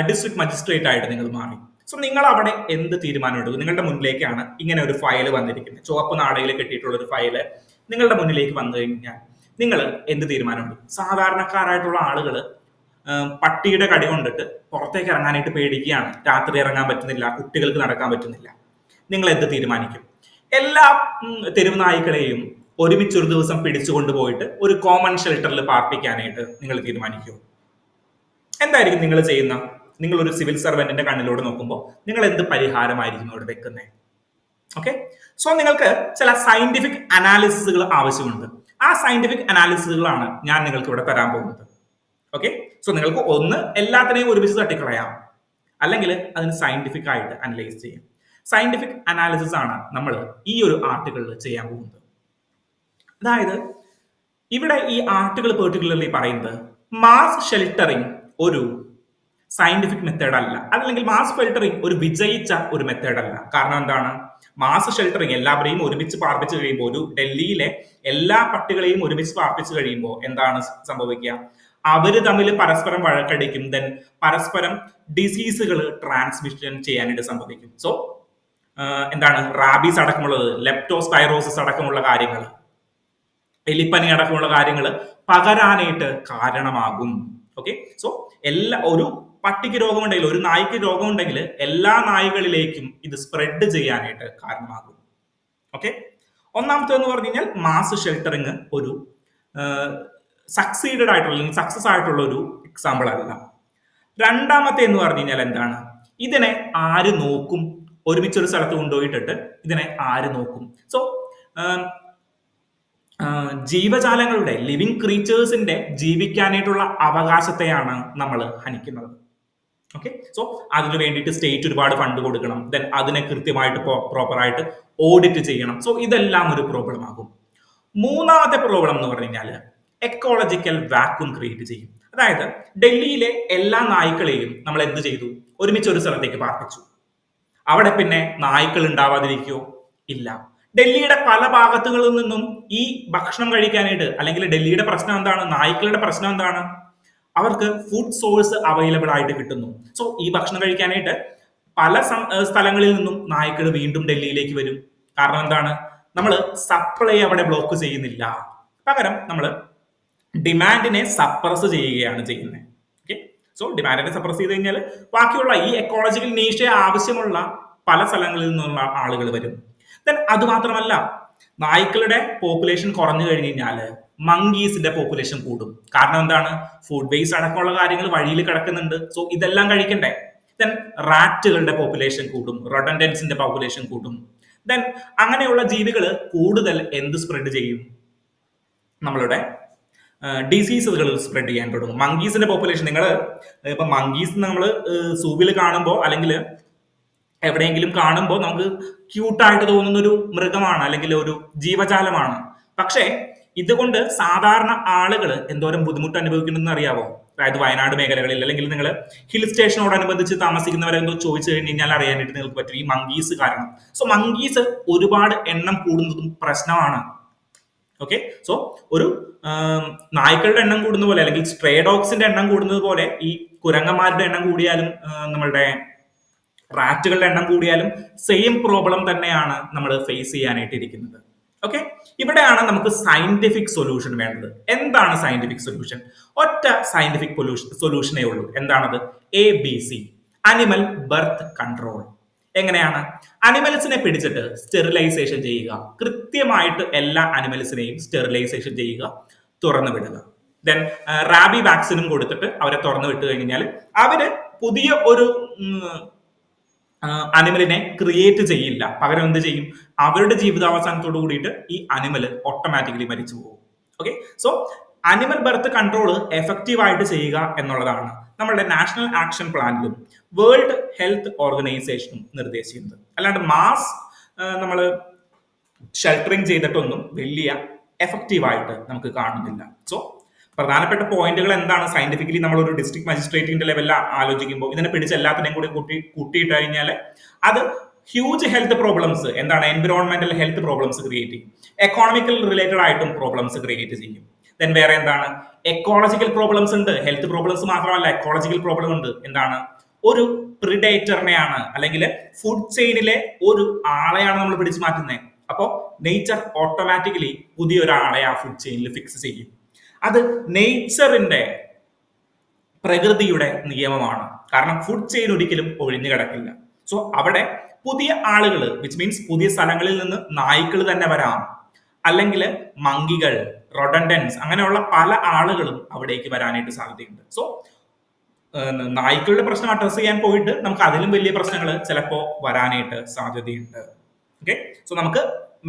ഡിസ്ട്രിക്ട് മജിസ്ട്രേറ്റ് ആയിട്ട് നിങ്ങൾ മാറി. സോ നിങ്ങൾ അവിടെ എന്ത് തീരുമാനം എടുക്കും? നിങ്ങളുടെ മുന്നിലേക്കാണ് ഇങ്ങനെ ഒരു ഫയൽ വന്നിരിക്കുന്നത്, ചുവപ്പ് നാടയിൽ കെട്ടിയിട്ടുള്ള ഒരു ഫയല് നിങ്ങളുടെ മുന്നിലേക്ക് വന്നു കഴിഞ്ഞാൽ നിങ്ങൾ എന്ത് തീരുമാനം എടുക്കും? സാധാരണക്കാരായിട്ടുള്ള ആളുകൾ പട്ടിയുടെ കടി കൊണ്ടിട്ട് പുറത്തേക്ക് ഇറങ്ങാനായിട്ട് പേടിക്കുകയാണ്, രാത്രി ഇറങ്ങാൻ പറ്റുന്നില്ല, കുട്ടികൾക്ക് നടക്കാൻ പറ്റുന്നില്ല. നിങ്ങൾ എന്ത് തീരുമാനിക്കും? എല്ലാ തെരുവ് നായ്ക്കളെയും ഒരുമിച്ചൊരു ദിവസം പിടിച്ചുകൊണ്ട് പോയിട്ട് ഒരു കോമൺ ഷെൽട്ടറിൽ പാർപ്പിക്കാനായിട്ട് നിങ്ങൾ തീരുമാനിക്കുമോ? എന്തായിരിക്കും നിങ്ങൾ ചെയ്യുന്ന? നിങ്ങൾ ഒരു സിവിൽ സർവന്റിന്റെ കണ്ണിലൂടെ നോക്കുമ്പോൾ നിങ്ങൾ എന്ത് പരിഹാരമായിരിക്കും അവിടെ വെക്കുന്നത്? ഓക്കെ, സോ നിങ്ങൾക്ക് ചില സയന്റിഫിക് അനാലിസിസുകൾ ആവശ്യമുണ്ട്. ആ സയന്റിഫിക് അനാലിസിസുകളാണ് ഞാൻ നിങ്ങൾക്ക് ഇവിടെ തരാൻ പോകുന്നത്. ഓക്കെ, സോ നിങ്ങൾക്ക് ഒന്ന് എല്ലാത്തിനെയും ഒരുമിച്ച് തട്ടിക്കളയാം, അല്ലെങ്കിൽ അതിന് സയന്റിഫിക് ആയിട്ട് അനലൈസ് ചെയ്യാം. സയന്റിഫിക് അനാലിസിസ് ആണ് നമ്മൾ ഈ ഒരു ആർട്ടിക്കിളിൽ ചെയ്യാൻ പോകുന്നത്. അതായത് ഇവിടെ ഈ ആർട്ടിക്കിൾ പെർട്ടിക്കുലർലി പറയുന്നത് മാസ് ഷെൽട്ടറിങ് ഒരു സയന്റിഫിക് മെത്തേഡ് അല്ല, അതല്ലെങ്കിൽ മാസ് ഷെൽട്ടറിങ് ഒരു വിജയിച്ച ഒരു മെത്തേഡ് അല്ല. കാരണം എന്താണ്? മാസ് ഷെൽട്ടറിങ് എല്ലാവരെയും ഒരുമിച്ച് പാർപ്പിച്ചു കഴിയുമ്പോൾ, ഒരു ഡൽഹിയിലെ എല്ലാ പട്ടികളെയും ഒരുമിച്ച് പാർപ്പിച്ചു കഴിയുമ്പോൾ എന്താണ് സംഭവിക്കുക? അവര് തമ്മിൽ പരസ്പരം വഴക്കടിക്കും, ദെൻ പരസ്പരം ഡിസീസുകൾ ട്രാൻസ്മിഷൻ ചെയ്യാനായിട്ട് സംഭവിക്കും. സോ എന്താണ്, റാബീസ് അടക്കമുള്ളത്, ലെപ്റ്റോസ്പൈറോസിസ് അടക്കമുള്ള കാര്യങ്ങൾ, എലിപ്പനി അടക്കമുള്ള കാര്യങ്ങൾ പകരാനായിട്ട് കാരണമാകും. ഓക്കെ, സോ ഒരു പട്ടിക്ക് രോഗമുണ്ടെങ്കിൽ, ഒരു നായ്ക്ക് രോഗമുണ്ടെങ്കിൽ എല്ലാ നായ്കളിലേക്കും ഇത് സ്പ്രെഡ് ചെയ്യാനായിട്ട് കാരണമാകും. ഓക്കെ, ഒന്നാമത്തേന്ന് പറഞ്ഞു കഴിഞ്ഞാൽ മാസ് ഷെൽട്ടറിങ് ഒരു സക്സീഡഡ് ആയിട്ടുള്ള, സക്സസ് ആയിട്ടുള്ള ഒരു എക്സാമ്പിൾ അല്ല. രണ്ടാമത്തെ എന്ന് പറഞ്ഞു കഴിഞ്ഞാൽ എന്താണ്, ഇതിനെ ആര് നോക്കും? ഒരുമിച്ചൊരു സ്ഥലത്ത് കൊണ്ടുപോയിട്ടിട്ട് ഇതിനെ ആര് നോക്കും? സോ ജീവജാലങ്ങളുടെ, ലിവിങ് ക്രീച്ചേഴ്സിന്റെ ജീവിക്കാനായിട്ടുള്ള അവകാശത്തെയാണ് നമ്മൾ ഹനിക്കുന്നത്. ഓക്കെ, സോ അതിനു വേണ്ടിയിട്ട് സ്റ്റേറ്റ് ഒരുപാട് ഫണ്ട് കൊടുക്കണം, ദെൻ അതിനെ കൃത്യമായിട്ട് പ്രോപ്പറായിട്ട് ഓഡിറ്റ് ചെയ്യണം. സോ ഇതെല്ലാം ഒരു പ്രോബ്ലം ആകും. മൂന്നാമത്തെ പ്രോബ്ലം എന്ന് പറഞ്ഞു കഴിഞ്ഞാൽ എക്കോളജിക്കൽ വാക്യൂം ക്രിയേറ്റ് ചെയ്യും. അതായത് ഡൽഹിയിലെ എല്ലാ നായ്ക്കളെയും നമ്മൾ എന്ത് ചെയ്തു? ഒരുമിച്ച് ഒരു സ്ഥലത്തേക്ക് പാർപ്പിച്ചു. അവിടെ പിന്നെ നായ്ക്കൾ ഉണ്ടാവാതിരിക്കോ? ഇല്ല. ഡൽഹിയുടെ പല ഭാഗത്തുകളിൽ നിന്നും ഈ ഭക്ഷണം കഴിക്കാനായിട്ട്, അല്ലെങ്കിൽ ഡൽഹിയുടെ പ്രശ്നം എന്താണ്? നായ്ക്കളുടെ പ്രശ്നം എന്താണ്? അവർക്ക് ഫുഡ് സോഴ്സ് അവൈലബിൾ ആയിട്ട് കിട്ടുന്നു. സോ ഈ ഭക്ഷണം കഴിക്കാനായിട്ട് പല സ്ഥലങ്ങളിൽ നിന്നും നായ്ക്കൾ വീണ്ടും ഡൽഹിയിലേക്ക് വരും. കാരണം എന്താണ്? നമ്മൾ സപ്ലൈ അവിടെ ബ്ലോക്ക് ചെയ്യുന്നില്ല, പകരം നമ്മൾ ഡിമാൻഡിനെ സപ്രസ് ചെയ്യുകയാണ് ചെയ്യുന്നത്. ഓക്കെ, സോ ഡിമാൻഡിനെ സപ്രസ് ചെയ്ത് കഴിഞ്ഞാൽ ബാക്കിയുള്ള ഈ എക്കോളജിക്കൽ നീഷയെ ആവശ്യമുള്ള പല സ്ഥലങ്ങളിൽ നിന്നുള്ള ആളുകൾ വരും. ദെൻ അത് മാത്രമല്ല, നായ്ക്കളുടെ പോപ്പുലേഷൻ കുറഞ്ഞു കഴിഞ്ഞു കഴിഞ്ഞാൽ മങ്കീസിന്റെ പോപ്പുലേഷൻ കൂടും. കാരണം എന്താണ്? ഫുഡ് വേസ്റ്റ് അടക്കമുള്ള കാര്യങ്ങൾ വഴിയിൽ കിടക്കുന്നുണ്ട്. സോ ഇതെല്ലാം കഴിക്കണ്ടേ? ദെൻ റാറ്റുകളുടെ പോപ്പുലേഷൻ കൂടും, റൊഡൻഡൻസിന്റെ പോപ്പുലേഷൻ കൂടും. ദെൻ അങ്ങനെയുള്ള ജീവികൾ കൂടുതൽ എന്ത് സ്പ്രെഡ് ചെയ്യും? നമ്മളുടെ ഡിസീസുകൾ സ്പ്രെഡ് ചെയ്യാൻ തുടങ്ങും. മങ്കീസിന്റെ പോപ്പുലേഷൻ, നിങ്ങൾ ഇപ്പൊ മങ്കീസ് നമ്മൾ സൂവിൽ കാണുമ്പോൾ, അല്ലെങ്കിൽ എവിടെയെങ്കിലും കാണുമ്പോൾ നമുക്ക് ക്യൂട്ടായിട്ട് തോന്നുന്ന ഒരു മൃഗമാണ്, അല്ലെങ്കിൽ ഒരു ജീവജാലമാണ്. പക്ഷേ ഇതുകൊണ്ട് സാധാരണ ആളുകൾ എന്തോരം ബുദ്ധിമുട്ട് അനുഭവിക്കുന്നുണ്ടെന്ന് അറിയാവോ? അതായത് വയനാട് മേഖലകളിൽ, അല്ലെങ്കിൽ നിങ്ങൾ ഹിൽ സ്റ്റേഷനോടനുബന്ധിച്ച് താമസിക്കുന്നവരെന്തോ ചോദിച്ചു കഴിഞ്ഞ് കഴിഞ്ഞാൽ അറിയാനായിട്ട് നിങ്ങൾക്ക് പറ്റും, ഈ മങ്കീസ് കാരണം. സോ മങ്കീസ് ഒരുപാട് എണ്ണം കൂടുന്നതും പ്രശ്നമാണ്. ഓക്കെ, സോ ഒരു നായ്ക്കളുടെ എണ്ണം കൂടുന്ന പോലെ, അല്ലെങ്കിൽ സ്ട്രേ ഡോഗ്സിന്റെ എണ്ണം കൂടുന്നത് പോലെ, ഈ കുരങ്ങന്മാരുടെ എണ്ണം കൂടിയാലും നമ്മളുടെ റാറ്റുകളുടെ എണ്ണം കൂടിയാലും സെയിം പ്രോബ്ലം തന്നെയാണ് നമ്മൾ ഫേസ് ചെയ്യാനായിട്ട് ഇരിക്കുന്നത്. ഓക്കെ, ഇവിടെയാണ് നമുക്ക് സയന്റിഫിക് സൊല്യൂഷൻ വേണ്ടത്. എന്താണ് സയന്റിഫിക് സൊല്യൂഷൻ? ഒറ്റ സയന്റിഫിക് സൊല്യൂഷനേ ഉള്ളൂ. എന്താണത്? ABC, animal birth control. എങ്ങനെയാണ്? അനിമൽസിനെ പിടിച്ചിട്ട് സ്റ്റെറിലൈസേഷൻ ചെയ്യുക, കൃത്യമായിട്ട് എല്ലാ അനിമൽസിനെയും സ്റ്റെറിലൈസേഷൻ ചെയ്യുക, തുറന്നു വിടുക. ദെൻ റാബി വാക്സിനും കൊടുത്തിട്ട് അവരെ തുറന്നു വിട്ട് കഴിഞ്ഞാൽ അവര് പുതിയ ഒരു അനിമലിനെ ക്രിയേറ്റ് ചെയ്യില്ല, പകരം എന്ത് ചെയ്യും? അവരുടെ ജീവിതാവസാനത്തോട് കൂടിയിട്ട് ഈ അനിമൽ ഓട്ടോമാറ്റിക്കലി മരിച്ചു പോകും. Okay, so animal birth control effective ആയിട്ട് ചെയ്യുക എന്നുള്ളതാണ് നമ്മളുടെ നാഷണൽ ആക്ഷൻ പ്ലാനിലും വേൾഡ് ഹെൽത്ത് ഓർഗനൈസേഷനും നിർദ്ദേശിക്കുന്നത്. അല്ലാണ്ട് മാസ് നമ്മൾ ഷെൽട്ടറിങ് ചെയ്തിട്ടൊന്നും വലിയ എഫക്റ്റീവായിട്ട് നമുക്ക് കാണുന്നില്ല. സോ പ്രധാനപ്പെട്ട പോയിന്റുകൾ എന്താണ്? സയന്റിഫിക്കലി നമ്മൾ ഒരു ഡിസ്ട്രിക്ട് മജിസ്ട്രേറ്റിന്റെ ലെവലിൽ ആലോചിക്കുമ്പോൾ ഇതിനെ പിടിച്ച് എല്ലാത്തിനെയും കൂടി കൂട്ടിയിട്ട് കഴിഞ്ഞാൽ അത് ഹ്യൂജ് ഹെൽത്ത് പ്രോബ്ലംസ്, എന്താണ്, എൻവിറോൺമെന്റൽ ഹെൽത്ത് പ്രോബ്ലംസ് ക്രിയേറ്റ് ചെയ്യും. എക്കോണമിക്കൽ റിലേറ്റഡ് ആയിട്ടും പ്രോബ്ലംസ് ക്രിയേറ്റ് ചെയ്യും. ദെൻ വേറെ എന്താണ്, എക്കോളജിക്കൽ പ്രോബ്ലംസ് ഉണ്ട്. ഹെൽത്ത് പ്രോബ്ലംസ് മാത്രമല്ല, എക്കോളജിക്കൽ പ്രോബ്ലം ഉണ്ട്. എന്താണ്, ഒരു പ്രിഡേറ്ററിനെയാണ് അല്ലെങ്കിൽ ഫുഡ് ചെയിനിലെ ഒരു ആളെയാണ് നമ്മൾ പിടിച്ചു മാറ്റുന്നത്. അപ്പോൾ നേച്ചർ ഓട്ടോമാറ്റിക്കലി പുതിയൊരാളെ ആ ഫുഡ് ചെയിനിൽ ഫിക്സ് ചെയ്യും. അത് നേച്ചറിന്റെ, പ്രകൃതിയുടെ നിയമമാണ്. കാരണം ഫുഡ് ചെയിൻ ഒരിക്കലും ഒഴിഞ്ഞു കിടക്കില്ല. സോ അവിടെ പുതിയ ആളുകൾ, വിച്ച് മീൻസ് പുതിയ സ്ഥലങ്ങളിൽ നിന്ന് നായ്ക്കൾ തന്നെ വരാം, അല്ലെങ്കിൽ മങ്കികൾ, റൊഡൻഡൻസ്, അങ്ങനെയുള്ള പല ആളുകളും അവിടേക്ക് വരാനായിട്ട് സാധ്യതയുണ്ട്. സോ നായ്ക്കളുടെ പ്രശ്നം അഡ്രസ് ചെയ്യാൻ പോയിട്ട് നമുക്ക് അതിലും വലിയ പ്രശ്നങ്ങൾ ചിലപ്പോൾ വരാനായിട്ട് സാധ്യതയുണ്ട്. ഓക്കെ, സോ നമുക്ക്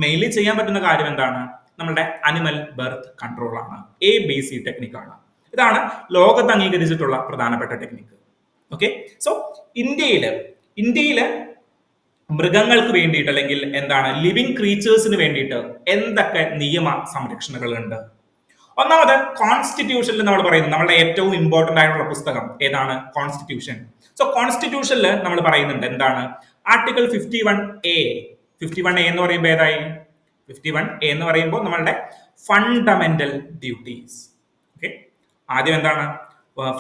മെയിൻലി ചെയ്യാൻ പറ്റുന്ന കാര്യം എന്താണ്? നമ്മുടെ അനിമൽ ബർത്ത് കൺട്രോൾ ആണ്. ABC ടെക്നിക്കാണ്. ഇതാണ് ലോകത്ത് അംഗീകരിച്ചിട്ടുള്ള പ്രധാനപ്പെട്ട ടെക്നിക്ക്. ഓക്കെ, സോ ഇന്ത്യയില് മൃഗങ്ങൾക്ക് വേണ്ടിയിട്ട് അല്ലെങ്കിൽ എന്താണ് ലിവിങ് ക്രീച്ചേഴ്സിന് വേണ്ടിയിട്ട് എന്തൊക്കെ നിയമ സംരക്ഷണകളുണ്ട്? ഒന്നാമത് കോൺസ്റ്റിറ്റ്യൂഷനിൽ നമ്മൾ പറയുന്നത്, നമ്മളുടെ ഏറ്റവും ഇമ്പോർട്ടന്റ് ആയിട്ടുള്ള പുസ്തകം ഏതാണ്? കോൺസ്റ്റിറ്റ്യൂഷൻ. സോ കോൺസ്റ്റിറ്റ്യൂഷനിൽ നമ്മൾ പറയുന്നുണ്ട് എന്താണ്? Article 51A. 51A എന്ന് പറയുമ്പോൾ ഏതായി? 51A എന്ന് പറയുമ്പോൾ നമ്മളുടെ ഫണ്ടമെന്റൽ ഡ്യൂട്ടീസ്. ഓക്കെ, ആദ്യം എന്താണ്?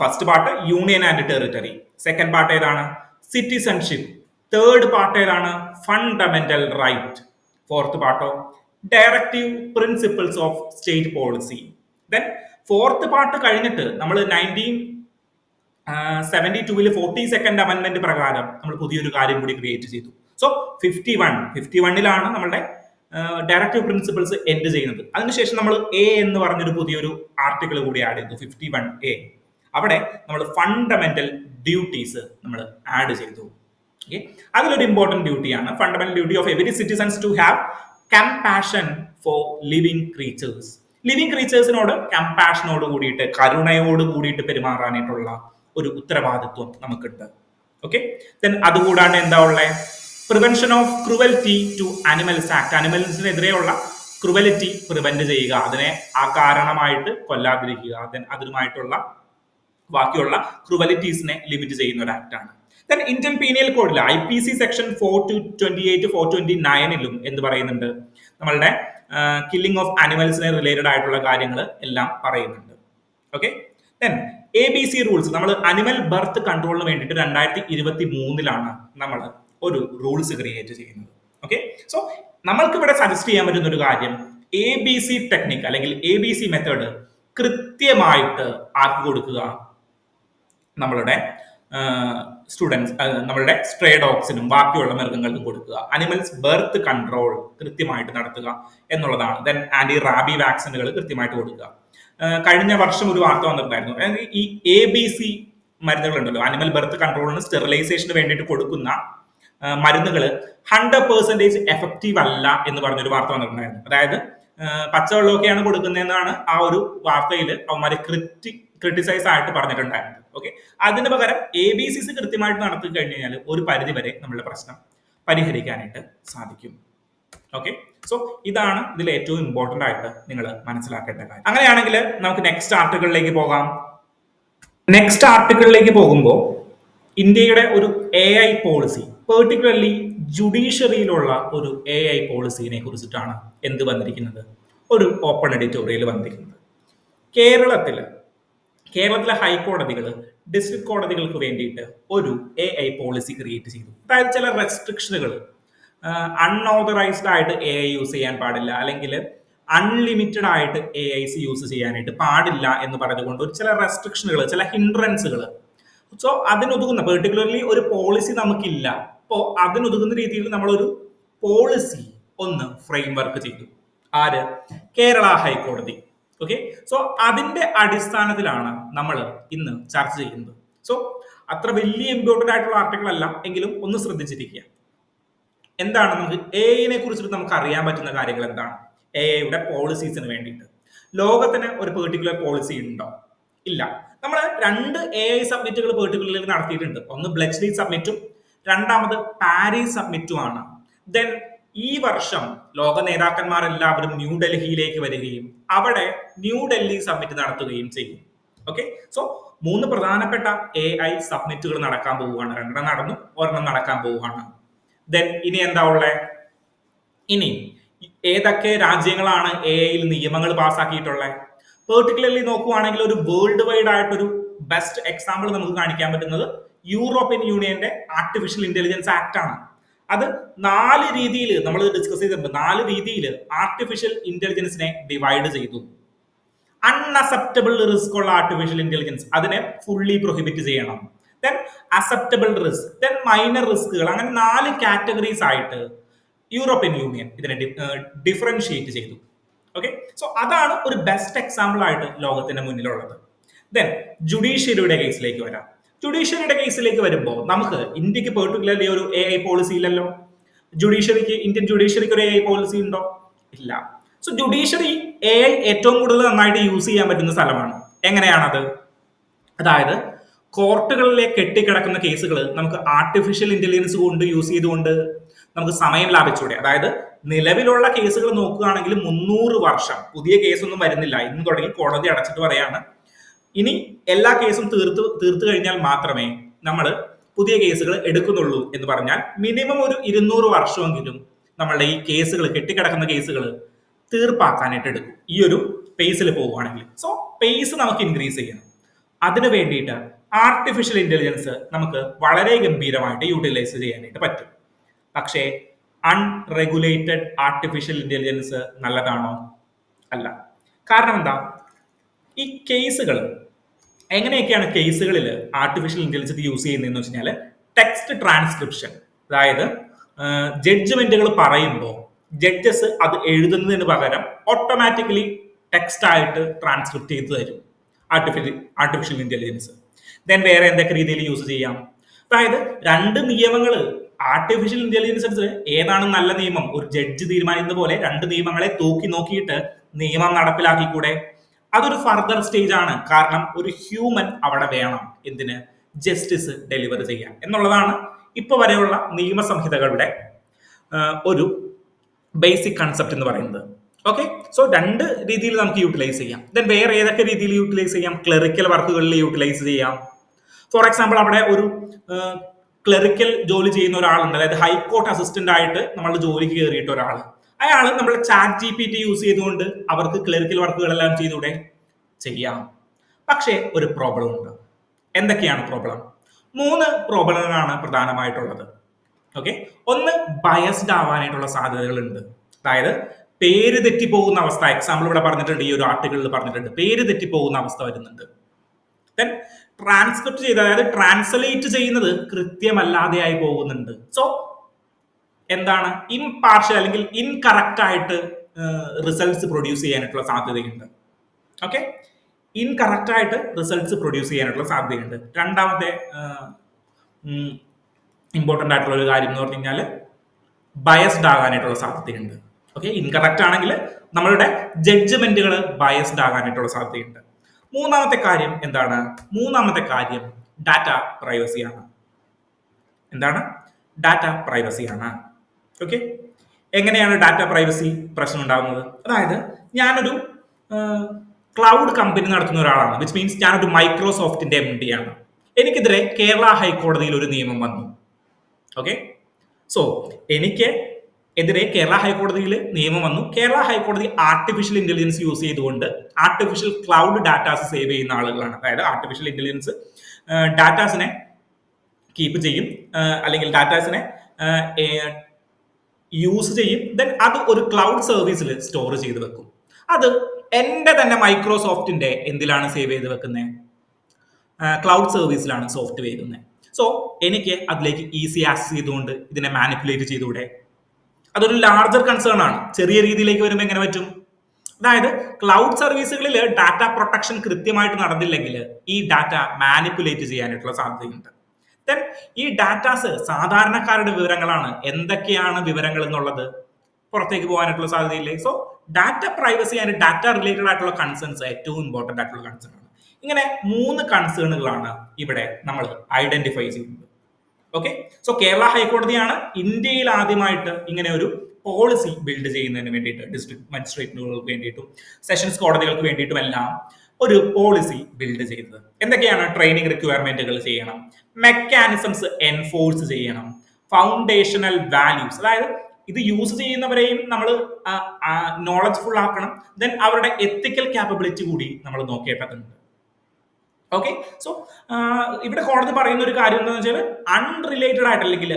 First part union and territory. Second part ഏതാണ്? സിറ്റിസൺഷിപ്പ്. തേർഡ് പാർട്ട് ഏതാണ്? Fundamental right. ഫോർത്ത് പാർട്ടോ directive principles of state policy. Then fourth part കഴിഞ്ഞിട്ട് നമ്മൾ 1972 42nd അമെന്റ്മെന്റ് പ്രകാരം നമ്മൾ പുതിയൊരു കാര്യം കൂടി ക്രിയേറ്റ് ചെയ്തു. സോ 51ലാണ് നമ്മളുടെ ഡയറക്റ്റീവ് പ്രിൻസിപ്പിൾസ് എൻഡ് ചെയ്യുന്നത്. അതിനുശേഷം നമ്മൾ A എന്ന് പറഞ്ഞൊരു പുതിയൊരു ആർട്ടിക്കിൾ കൂടി ആഡ് ചെയ്തു, 51A. അവിടെ നമ്മൾ ഫണ്ടമെന്റൽ ഡ്യൂട്ടീസ് നമ്മൾ ആഡ് ചെയ്തു. ഓക്കെ, അതിലൊരു ഇമ്പോർട്ടന്റ് ഡ്യൂട്ടിയാണ് fundamental duty of every citizens to have compassion for living creatures. Living ക്രീച്ചേഴ്സിനോട് കമ്പാഷനോട് കൂടിയിട്ട്, കരുണയോട് കൂടിയിട്ട് പെരുമാറാനായിട്ടുള്ള ഒരു ഉത്തരവാദിത്വം നമുക്കുണ്ട്. ഓക്കെ, ദെൻ അതുകൂടാണ്ട് എന്താ ഉള്ളത്? Prevention of cruelty to animals act. അനിമൽസിനെതിരെയുള്ള ക്രുവലിറ്റി പ്രിവെന്റ് ചെയ്യുക, അതിനെ അകാരണമായിട്ട് കൊല്ലാതിരിക്കുക. ദെൻ അതിനുമായിട്ടുള്ള ബാക്കിയുള്ള ക്രുവലിറ്റീസിനെ ലിമിറ്റ് ചെയ്യുന്ന ഒരു ആക്ട് ആണ്. ദെൻ ഇന്ത്യൻ പീനൽ കോഡിൽ IPC സെക്ഷൻ 428 429 എന്ത് പറയുന്നുണ്ട്? നമ്മളുടെ കില്ലിംഗ് ഓഫ് അനിമൽസിനെ റിലേറ്റഡ് ആയിട്ടുള്ള കാര്യങ്ങൾ എല്ലാം പറയുന്നുണ്ട്. Okay, then ABC rules. നമ്മൾ അനിമൽ ബർത്ത് കൺട്രോളിന് വേണ്ടിയിട്ട് 2023 നമ്മൾ ഒരു റൂൾസ് ക്രിയേറ്റ് ചെയ്യുന്നത്. ഓക്കെ, സോ നമ്മൾക്ക് ഇവിടെ സജസ്റ്റ് ചെയ്യാൻ പറ്റുന്ന ഒരു കാര്യം, ABC ടെക്നിക് അല്ലെങ്കിൽ ABC മെത്തേഡ് കൃത്യമായിട്ട് ആർക്ക് കൊടുക്കുക? നമ്മളുടെ സ്റ്റുഡൻസ്, നമ്മളുടെ സ്ട്രേ ഡോഗ്സിനും ബാക്കിയുള്ള മൃഗങ്ങൾക്കും കൊടുക്കുക. അനിമൽസ് ബർത്ത് കൺട്രോൾ കൃത്യമായിട്ട് നടത്തുക എന്നുള്ളതാണ്. ദെൻ ആന്റി റാബി വാക്സിനുകൾ കൃത്യമായിട്ട് കൊടുക്കുക. കഴിഞ്ഞ വർഷം ഒരു വാർത്ത വന്നിട്ടുണ്ടായിരുന്നു, ഈ ABC മരുന്നുകളുണ്ടല്ലോ, അനിമൽ ബർത്ത് കൺട്രോളിന് സ്റ്റെറിലൈസേഷന് വേണ്ടിയിട്ട് കൊടുക്കുന്ന മരുന്നുകൾ 100% എഫക്റ്റീവ് അല്ല എന്ന് പറഞ്ഞൊരു വാർത്ത വന്നിട്ടുണ്ടായിരുന്നു. അതായത് പച്ചവെള്ളമൊക്കെയാണ് കൊടുക്കുന്നതെന്നാണ് ആ ഒരു വാർത്തയിൽ അവന്മാര് ക്രിട്ടിസൈസ് ആയിട്ട് പറഞ്ഞിട്ടുണ്ടായിരുന്നത്. ഓക്കെ, അതിന് പകരം ABCs കൃത്യമായിട്ട് നടത്തി കഴിഞ്ഞു കഴിഞ്ഞാൽ ഒരു പരിധി വരെ നമ്മളുടെ പ്രശ്നം പരിഹരിക്കാനായിട്ട് സാധിക്കും. ഓക്കെ, സോ ഇതാണ് ഇതിൽ ഏറ്റവും ഇമ്പോർട്ടന്റ് ആയിട്ട് നിങ്ങൾ മനസ്സിലാക്കേണ്ട കാര്യം. അങ്ങനെയാണെങ്കിൽ നമുക്ക് നെക്സ്റ്റ് ആർട്ടിക്കിളിലേക്ക് പോകാം. നെക്സ്റ്റ് ആർട്ടിക്കിളിലേക്ക് പോകുമ്പോൾ ഇന്ത്യയുടെ ഒരു AI പോളിസി, പെർട്ടിക്കുലർലി ജുഡീഷ്യറിയിലുള്ള ഒരു AI പോളിസിനെ കുറിച്ചിട്ടാണ് എന്ത് വന്നിരിക്കുന്നത്? ഒരു ഓപ്പൺ എഡിറ്റോറിയൽ വന്നിരിക്കുന്നത്. കേരളത്തിലെ ഹൈക്കോടതികൾ ഡിസ്ട്രിക്ട് കോടതികൾക്ക് വേണ്ടിയിട്ട് ഒരു AI പോളിസി ക്രിയേറ്റ് ചെയ്തു. അതായത് ചില റെസ്ട്രിക്ഷനുകൾ, അൺഓതറൈസ്ഡ് ആയിട്ട് AI യൂസ് ചെയ്യാൻ പാടില്ല, അല്ലെങ്കിൽ അൺലിമിറ്റഡ് ആയിട്ട് AIs യൂസ് ചെയ്യാനായിട്ട് പാടില്ല എന്ന് പറഞ്ഞുകൊണ്ട് ഒരു ചില റെസ്ട്രിക്ഷനുകൾ, ചില ഹിൻഡ്രൻസുകൾ. സോ അതിനൊതുങ്ങുന്ന, പെർട്ടിക്കുലർലി ഒരു പോളിസി നമുക്കില്ല, അപ്പോൾ അതിനൊതുങ്ങുന്ന രീതിയിൽ നമ്മളൊരു പോളിസി ഒന്ന് ഫ്രെയിം വർക്ക് ചെയ്തു. ആര്? കേരള ഹൈക്കോടതി. ഓക്കെ, സോ അതിന്റെ അടിസ്ഥാനത്തിലാണ് നമ്മൾ ഇന്ന് ചർച്ച ചെയ്യുന്നത്. സോ അത്ര വലിയ ഇമ്പോർട്ടന്റ് ആയിട്ടുള്ള ആർട്ടിക്കിൾ അല്ല, എങ്കിലും ഒന്ന് ശ്രദ്ധിച്ചിരിക്കുക. എന്താണ് നമുക്ക് AI കുറിച്ചിട്ട് നമുക്ക് അറിയാൻ പറ്റുന്ന കാര്യങ്ങൾ എന്താണ്? AIയുടെ പോളിസീസിന് വേണ്ടിയിട്ട് ലോകത്തിന് ഒരു പെർട്ടിക്കുലർ പോളിസി ഉണ്ടോ? ഇല്ല. നമ്മൾ രണ്ട് AI സബ്മിറ്റുകൾ പെർട്ടിക്കുലർലി നടത്തിയിട്ടുണ്ട്. ഒന്ന് ബ്ലെച്ച്ലി സബ്മിറ്റും രണ്ടാമത് പാരീസ് സബ്മിറ്റുമാണ്. ദെൻ ഈ വർഷം ലോക നേതാക്കന്മാരെല്ലാവരും ന്യൂഡൽഹിയിലേക്ക് വരികയും അവിടെ ന്യൂഡൽഹി സബ്മിറ്റ് നടത്തുകയും ചെയ്യും. ഓക്കെ, സോ 3 പ്രധാനപ്പെട്ട AI സബ്മിറ്റുകൾ നടക്കാൻ പോവുകയാണ്. 2 നടന്നു, ഒരെണ്ണം നടക്കാൻ പോവുകയാണ്. ദെൻ ഇനി എന്താ ഉള്ളത്? ഇനി ഏതൊക്കെ രാജ്യങ്ങളാണ് AI നിയമങ്ങൾ പാസ്സാക്കിയിട്ടുള്ളത്? പെർട്ടിക്കുലർലി നോക്കുവാണെങ്കിൽ ഒരു വേൾഡ് വൈഡ് ആയിട്ടൊരു ബെസ്റ്റ് എക്സാമ്പിൾ നമുക്ക് കാണിക്കാൻ പറ്റുന്നത് യൂറോപ്യൻ യൂണിയന്റെ ആർട്ടിഫിഷ്യൽ ഇന്റലിജൻസ് ആക്ട് ആണ്. അത് 4 രീതിയിൽ നമ്മൾ ഡിസ്കസ് ചെയ്തിട്ടുണ്ട്. 4 രീതിയിൽ ആർട്ടിഫിഷ്യൽ ഇന്റലിജൻസിനെ ഡിവൈഡ് ചെയ്തു. അൺഅക്സെപ്റ്റബിൾ റിസ്ക് ഉള്ള ആർട്ടിഫിഷ്യൽ ഇന്റലിജൻസ് അതിനെ ഫുള്ളി പ്രൊഹിബിറ്റ് ചെയ്യണം. Then acceptable risk, then minor റിസ്കുകൾ, അങ്ങനെ 4 കാറ്റഗറീസ് ആയിട്ട് യൂറോപ്യൻ യൂണിയൻ ഇതിനെ ഡിഫറൻഷിയേറ്റ് ചെയ്തു. ഓക്കെ, സോ അതാണ് ഒരു ബെസ്റ്റ് എക്സാമ്പിൾ ആയിട്ട് ലോകത്തിന്റെ മുന്നിലുള്ളത്. ദെൻ ജുഡീഷ്യറിയുടെ കേസിലേക്ക് വരാം. ജുഡീഷ്യറിയുടെ കേസിലേക്ക് വരുമ്പോൾ നമുക്ക് ഇന്ത്യക്ക് പെർട്ടിക്കുലർലി ഒരു AI പോളിസി ഇല്ലല്ലോ. ഇന്ത്യൻ ജുഡീഷ്യറിക്ക് ഒരു AI പോളിസി ഉണ്ടോ? ഇല്ല. സോ ജുഡീഷ്യറി AI ഏറ്റവും കൂടുതൽ നന്നായിട്ട് യൂസ് ചെയ്യാൻ പറ്റുന്ന സ്ഥലമാണ്. എങ്ങനെയാണത്? അതായത് കോർട്ടുകളിലെ കെട്ടിക്കിടക്കുന്ന കേസുകൾ നമുക്ക് ആർട്ടിഫിഷ്യൽ ഇന്റലിജൻസ് കൊണ്ട് യൂസ് ചെയ്തുകൊണ്ട് നമുക്ക് സമയം ലാഭിച്ചൂടെ? അതായത് നിലവിലുള്ള കേസുകൾ നോക്കുകയാണെങ്കിൽ 300 വർഷം, പുതിയ കേസൊന്നും വരുന്നില്ല. ഇന്ന് തുടങ്ങി കോടതി അടച്ചിട്ട് പറയാണ് ഇനി എല്ലാ കേസും തീർത്തു കഴിഞ്ഞാൽ മാത്രമേ നമ്മൾ പുതിയ കേസുകൾ എടുക്കുന്നുള്ളൂ എന്ന് പറഞ്ഞാൽ മിനിമം ഒരു 200 വർഷമെങ്കിലും നമ്മളുടെ ഈ കേസുകൾ, കെട്ടിക്കിടക്കുന്ന കേസുകൾ തീർപ്പാക്കാനായിട്ട് എടുക്കും ഈ ഒരു പേസിൽ പോവുകയാണെങ്കിൽ. സോ പേസ് നമുക്ക് ഇൻക്രീസ് ചെയ്യണം. അതിനു വേണ്ടിയിട്ട് ആർട്ടിഫിഷ്യൽ ഇന്റലിജൻസ് നമുക്ക് വളരെ ഗംഭീരമായിട്ട് യൂട്ടിലൈസ് ചെയ്യാനായിട്ട് പറ്റും. പക്ഷേ അൺറെഗുലേറ്റഡ് ആർട്ടിഫിഷ്യൽ ഇന്റലിജൻസ് നല്ലതാണോ? അല്ല. കാരണം എന്താ? ഈ കേസുകൾ എങ്ങനെയൊക്കെയാണ് കേസുകളിൽ ആർട്ടിഫിഷ്യൽ ഇന്റലിജൻസ് യൂസ് ചെയ്യുന്നതെന്ന് വെച്ച് കഴിഞ്ഞാൽ ടെക്സ്റ്റ് ട്രാൻസ്ക്രിപ്ഷൻ, അതായത് ജഡ്ജ്മെന്റുകൾ പറയുമ്പോൾ ജഡ്ജസ് അത് എഴുതുന്നതിന് പകരം ഓട്ടോമാറ്റിക്കലി ടെക്സ്റ്റ് ആയിട്ട് ട്രാൻസ്ക്രിപ്റ്റ് ചെയ്ത് തരും ആർട്ടിഫിഷ്യൽ ഇന്റലിജൻസ്. ദെൻ വേറെ എന്തൊക്കെ രീതിയിൽ യൂസ് ചെയ്യാം? അതായത് 2 നിയമങ്ങൾ ആർട്ടിഫിഷ്യൽ ഇന്റലിജൻസ് ഏതാണ് നല്ല നിയമം, ഒരു ജഡ്ജ് തീരുമാനിക്കുന്ന പോലെ 2 നിയമങ്ങളെ തൂക്കി നോക്കിയിട്ട് നിയമം നടപ്പിലാക്കിക്കൂടെ? അതൊരു ഫർദർ സ്റ്റേജ് ആണ്. കാരണം ഒരു ഹ്യൂമൻ അവിടെ വേണം, എന്തിന്? ജസ്റ്റിസ് ഡെലിവർ ചെയ്യാൻ എന്നുള്ളതാണ് ഇപ്പൊ വരെയുള്ള നിയമസംഹിതകളുടെ ഒരു ബേസിക് കൺസെപ്റ്റ് എന്ന് പറയുന്നത്. ഓക്കെ, സോ 2 രീതിയിൽ നമുക്ക് യൂട്ടിലൈസ് ചെയ്യാം. ദെൻ വേറെ ഏതൊക്കെ രീതിയിൽ യൂട്ടിലൈസ് ചെയ്യാം? ക്ലറിക്കൽ വർക്കുകളിൽ യൂട്ടിലൈസ് ചെയ്യാം. ഫോർ എക്സാമ്പിൾ, അവിടെ ഒരു ക്ലറിക്കൽ ജോലി ചെയ്യുന്ന ഒരാളുണ്ട്, അതായത് ഹൈക്കോർട്ട് അസിസ്റ്റന്റ് ആയിട്ട് നമ്മളുടെ ജോലിക്ക് കയറിയിട്ട് ഒരാൾ, അയാൾ നമ്മൾ ചാറ്റ് GPT യൂസ് ചെയ്തുകൊണ്ട് അവർക്ക് ക്ലറിക്കൽ വർക്കുകളെല്ലാം ചെയ്തൂടെ? ചെയ്യാം. പക്ഷേ ഒരു പ്രോബ്ലം ഉണ്ട്. എന്തൊക്കെയാണ് പ്രോബ്ലം? 3 പ്രോബ്ലങ്ങളാണ് പ്രധാനമായിട്ടുള്ളത്. ഓക്കെ, ഒന്ന് ബയസ്ഡ് ആവാനായിട്ടുള്ള സാധ്യതകളുണ്ട്. അതായത് പേര് തെറ്റിപ്പോകുന്ന അവസ്ഥ. എക്സാമ്പിൾ ഇവിടെ പറഞ്ഞിട്ടുണ്ട്, ഈ ഒരു ആർട്ടിക്കിളിൽ പറഞ്ഞിട്ടുണ്ട്, പേര് തെറ്റിപ്പോകുന്ന അവസ്ഥ വരുന്നുണ്ട്. ദെൻ ട്രാൻസ്ക്രിപ്റ്റ് ചെയ്ത്, അതായത് ട്രാൻസ്ലേറ്റ് ചെയ്യുന്നത് കൃത്യമല്ലാതെ ആയി പോകുന്നുണ്ട്. സോ എന്താണ്? ഇംപാർഷ്യൽ അല്ലെങ്കിൽ ഇൻകറക്റ്റ് ആയിട്ട് റിസൾട്ട്സ് പ്രൊഡ്യൂസ് ചെയ്യാനായിട്ടുള്ള സാധ്യതയുണ്ട്. ഓക്കെ, ഇൻകറക്റ്റ് ആയിട്ട് റിസൾട്ട്സ് പ്രൊഡ്യൂസ് ചെയ്യാനായിട്ടുള്ള സാധ്യതയുണ്ട്. രണ്ടാമത്തെ ഇമ്പോർട്ടൻ്റ് ആയിട്ടുള്ള ഒരു കാര്യം എന്ന് പറഞ്ഞു കഴിഞ്ഞാൽ ബയസ്ഡ് ആകാനായിട്ടുള്ള സാധ്യതയുണ്ട്. ഓക്കെ, ഇൻകറക്റ്റ് ആണെങ്കിൽ നമ്മളുടെ ജഡ്ജ്മെന്റുകൾ ബയസ്ഡ് ആകാനായിട്ടുള്ള സാധ്യതയുണ്ട്. മൂന്നാമത്തെ കാര്യം എന്താണ്? മൂന്നാമത്തെ കാര്യം ഡാറ്റ പ്രൈവസിയാണ്. എന്താണ്? ഡാറ്റ പ്രൈവസിയാണ്. ഓക്കെ, എങ്ങനെയാണ് ഡാറ്റ പ്രൈവസി പ്രശ്നം ഉണ്ടാകുന്നത്? അതായത് ഞാനൊരു ക്ലൗഡ് കമ്പനി നടത്തുന്ന ഒരാളാണ്, വിച്ച് മീൻസ് ഞാനൊരു മൈക്രോസോഫ്റ്റിന്റെ MD ആണ്. എനിക്കെതിരെ കേരള ഹൈക്കോടതിയിൽ ഒരു നിയമം വന്നു. ഓക്കെ, സോ എനിക്ക് എതിരെ കേരള ഹൈക്കോടതിയിൽ നിയമം വന്നു. കേരള ഹൈക്കോടതി ആർട്ടിഫിഷ്യൽ ഇന്റലിജൻസ് യൂസ് ചെയ്തുകൊണ്ട് ആർട്ടിഫിഷ്യൽ ക്ലൗഡ് ഡാറ്റാസ് സേവ് ചെയ്യുന്ന ആളുകളാണ്. അതായത് ആർട്ടിഫിഷ്യൽ ഇന്റലിജൻസ് ഡാറ്റാസിനെ കീപ്പ് ചെയ്യും, അല്ലെങ്കിൽ ഡാറ്റാസിനെ യൂസ് ചെയ്യും. ദെൻ അത് ഒരു ക്ലൗഡ് സർവീസിൽ സ്റ്റോർ ചെയ്ത് വെക്കും. അത് എന്റെ തന്നെ മൈക്രോസോഫ്റ്റിന്റെ എന്തിലാണ് സേവ് ചെയ്ത് വെക്കുന്നത്? ക്ലൗഡ് സർവീസിലാണ് സോഫ്റ്റ് വെക്കുന്നത്. സോ എനിക്ക് അതിലേക്ക് ഈസി ആക്സസ് ചെയ്തുകൊണ്ട് ഇതിനെ മാനിപ്പുലേറ്റ് ചെയ്തുകൂടെ? അതൊരു ലാർജർ കൺസേൺ ആണ്. ചെറിയ രീതിയിലേക്ക് വരുമ്പോൾ എങ്ങനെ പറ്റും? അതായത് ക്ലൗഡ് സർവീസുകളിൽ ഡാറ്റ പ്രൊട്ടക്ഷൻ കൃത്യമായിട്ട് നടന്നില്ലെങ്കിൽ ഈ ഡാറ്റ മാനിപ്പുലേറ്റ് ചെയ്യാനായിട്ടുള്ള സാധ്യതയുണ്ട്. ദെൻ ഈ ഡാറ്റാസ് സാധാരണക്കാരുടെ വിവരങ്ങളാണ്. എന്തൊക്കെയാണ് വിവരങ്ങൾ എന്നുള്ളത് പുറത്തേക്ക് പോകാനായിട്ടുള്ള സാധ്യതയില്ലേ? So data privacy and data related ആയിട്ടുള്ള കൺസേൺസ് ഏറ്റവും ഇമ്പോർട്ടന്റ് ആയിട്ടുള്ള കൺസേൺ ആണ്. ഇങ്ങനെ 3 കൺസേണുകളാണ് ഇവിടെ നമ്മൾ ഐഡന്റിഫൈ ചെയ്യുന്നത്. ഓക്കെ, സോ കേരള ഹൈക്കോടതിയാണ് ഇന്ത്യയിൽ ആദ്യമായിട്ട് ഇങ്ങനെ ഒരു പോളിസി ബിൽഡ് ചെയ്യുന്നതിന് വേണ്ടിയിട്ട് ഡിസ്ട്രിക്ട് മജിസ്ട്രേറ്റുകൾക്ക് വേണ്ടിയിട്ടും സെഷൻസ് കോടതികൾക്ക് വേണ്ടിയിട്ടും എല്ലാം ഒരു പോളിസി ബിൽഡ് ചെയ്തത്. എന്തൊക്കെയാണ്? ട്രെയിനിങ് റിക്വയർമെന്റുകൾ ചെയ്യണം, മെക്കാനിസംസ് എൻഫോഴ്സ് ചെയ്യണം, ഫൗണ്ടേഷണൽ വാല്യൂസ്, അതായത് ഇത് യൂസ് ചെയ്യുന്നവരെയും നമ്മൾ നോളജ്ഫുൾ ആക്കണം, ദെൻ അവരുടെ എത്തിക്കൽ ക്യാപ്പബിലിറ്റി കൂടി നമ്മൾ നോക്കേണ്ടതുണ്ട്. ഓക്കെ, സോ ഇവിടെ കോടതി പറയുന്ന ഒരു കാര്യം എന്താണെന്ന് വെച്ചാൽ അൺറിലേറ്റഡ് ആയിട്ട് അല്ലെങ്കിൽ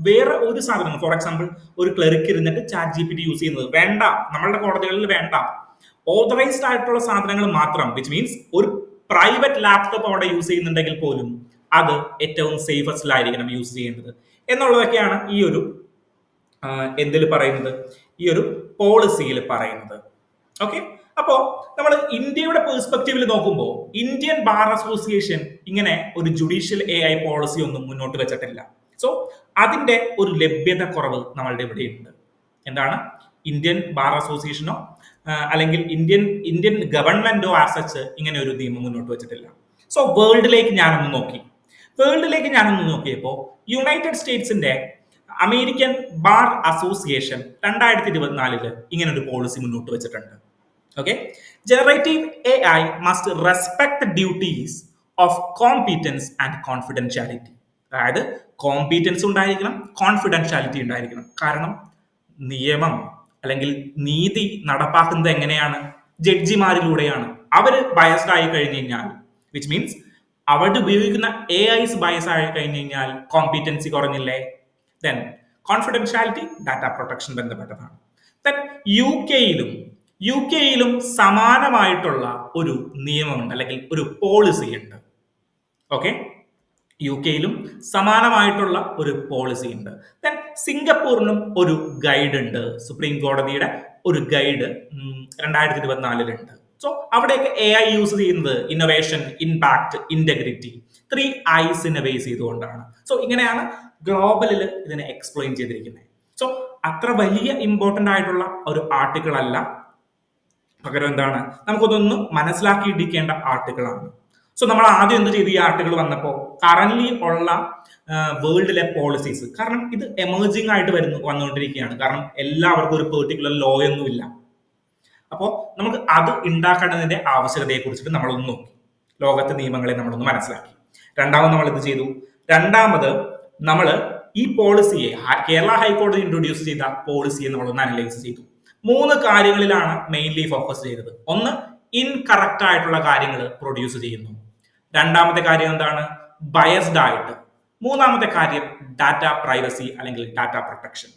വേറെ ഒരു സാധനം, ഫോർ എക്സാമ്പിൾ ഒരു ക്ലറിക്ക് ഇരുന്നിട്ട് ചാറ്റ് GPT യൂസ് ചെയ്യുന്നത് വേണ്ട, നമ്മളുടെ കോടതികളിൽ വേണ്ട. ഓതറൈസ്ഡ് ആയിട്ടുള്ള സാധനങ്ങൾ മാത്രം, വിച്ച് മീൻസ് ഒരു പ്രൈവറ്റ് ലാപ്ടോപ്പ് അവിടെ യൂസ് ചെയ്യുന്നുണ്ടെങ്കിൽ പോലും അത് ഏറ്റവും സേഫസ്റ്റിലായിരിക്കണം യൂസ് ചെയ്യേണ്ടത് എന്നുള്ളതൊക്കെയാണ് ഈ ഒരു എന്തിൽ പറയുന്നത്, ഈ ഒരു പോളിസിയിൽ പറയുന്നത്. ഓക്കെ, അപ്പോ നമ്മൾ ഇന്ത്യയുടെ പെർസ്പെക്റ്റീവിൽ നോക്കുമ്പോൾ ഇന്ത്യൻ ബാർ അസോസിയേഷൻ ഇങ്ങനെ ഒരു ജുഡീഷ്യൽ AI പോളിസി ഒന്നും മുന്നോട്ട് വെച്ചിട്ടില്ല. സോ അതിന്റെ ഒരു ലഭ്യത കുറവ് നമ്മളുടെ ഇവിടെയുണ്ട്. എന്താണ്? ഇന്ത്യൻ ബാർ അസോസിയേഷനോ അല്ലെങ്കിൽ ഇന്ത്യൻ ഗവൺമെന്റോ ആസച്ച് ഇങ്ങനെ ഒരു നിയമം മുന്നോട്ട് വെച്ചിട്ടില്ല. സോ വേൾഡിലേക്ക് ഞാനൊന്ന് നോക്കിയപ്പോൾ യുണൈറ്റഡ് സ്റ്റേറ്റ്സിന്റെ അമേരിക്കൻ ബാർ അസോസിയേഷൻ 2024 ഇങ്ങനെ ഒരു പോളിസി മുന്നോട്ട് വെച്ചിട്ടുണ്ട്. Okay, generative AI must respect duties of competence and confidentiality. അതായത് കോമ്പീറ്റൻസ് ഉണ്ടായിരിക്കണം, കോൺഫിഡൻഷ്യാലിറ്റി ഉണ്ടായിരിക്കണം. കാരണം നിയമം അല്ലെങ്കിൽ നീതി നടപ്പാക്കുന്നത് എങ്ങനെയാണ്? ജഡ്ജിമാരിലൂടെയാണ്. അവര് ബയസ്ഡ് ആയി കഴിഞ്ഞു കഴിഞ്ഞാൽ, വിച്ച് മീൻസ് അവിടെ ഉപയോഗിക്കുന്ന AIs ബയസ് ആയി കഴിഞ്ഞു കഴിഞ്ഞാൽ കോമ്പീറ്റൻസി കുറഞ്ഞില്ലേ? ദെൻ കോൺഫിഡൻഷ്യാലിറ്റി, ഡാറ്റ പ്രൊട്ടക്ഷൻ ബന്ധപ്പെട്ടതാണ്. ദെൻ യു കെയിലും സമാനമായിട്ടുള്ള ഒരു നിയമമുണ്ട് അല്ലെങ്കിൽ ഒരു പോളിസി ഉണ്ട്. ഓക്കെ, യു കെയിലും സമാനമായിട്ടുള്ള ഒരു പോളിസി ഉണ്ട്. ദെൻ സിംഗപ്പൂരിനും ഒരു ഗൈഡ് ഉണ്ട്, സുപ്രീം കോടതിയുടെ ഒരു ഗൈഡ് 2024 സോ അവിടെയൊക്കെ AI യൂസ് ചെയ്യുന്നത് innovation, impact, integrity, 3 I's base ചെയ്തുകൊണ്ടാണ്. സോ ഇങ്ങനെയാണ് ഗ്ലോബലിൽ ഇതിനെ എക്സ്പ്ലെയിൻ ചെയ്തിരിക്കുന്നത്. സോ അത്ര വലിയ ഇമ്പോർട്ടന്റ് ആയിട്ടുള്ള ഒരു ആർട്ടിക്കിൾ അല്ല, പകരം എന്താണ്, നമുക്കൊന്ന് മനസ്സിലാക്കിയിരിക്കേണ്ട ആർട്ടിക്കിളാണ്. സോ നമ്മൾ ആദ്യം എന്ത് ചെയ്തു? ഈ ആർട്ടിക്കിൾ വന്നപ്പോൾ കറന്റ് ഉള്ള വേൾഡിലെ പോളിസീസ്, കാരണം ഇത് എമേർജിംഗ് ആയിട്ട് വന്നുകൊണ്ടിരിക്കുകയാണ്. കാരണം എല്ലാവർക്കും ഒരു പെർട്ടിക്കുലർ ലോ ഒന്നുമില്ല. അപ്പോൾ നമുക്ക് അത് ഉണ്ടാക്കേണ്ടതിന്റെ ആവശ്യകതയെ കുറിച്ചിട്ട് നമ്മളൊന്ന് നോക്കി, ലോകത്തെ നിയമങ്ങളെ നമ്മളൊന്ന് മനസ്സിലാക്കി. രണ്ടാമത് നമ്മൾ ഈ പോളിസിയെ, കേരള ഹൈക്കോടതി ഇൻട്രൊഡ്യൂസ് ചെയ്ത പോളിസിയെ നമ്മളൊന്ന് അനലൈസ് ചെയ്തു. 3 കാര്യങ്ങളിലാണ് മെയിൻലി ഫോക്കസ് ചെയ്തത്. ഒന്ന്, ഇൻകറക്റ്റ് ആയിട്ടുള്ള കാര്യങ്ങൾ പ്രൊഡ്യൂസ് ചെയ്യുന്നു. രണ്ടാമത്തെ കാര്യം എന്താണ്? ബയസ്ഡ് ആയിട്ട്. മൂന്നാമത്തെ കാര്യം ഡാറ്റ പ്രൈവസി അല്ലെങ്കിൽ ഡാറ്റ പ്രൊട്ടക്ഷൻ.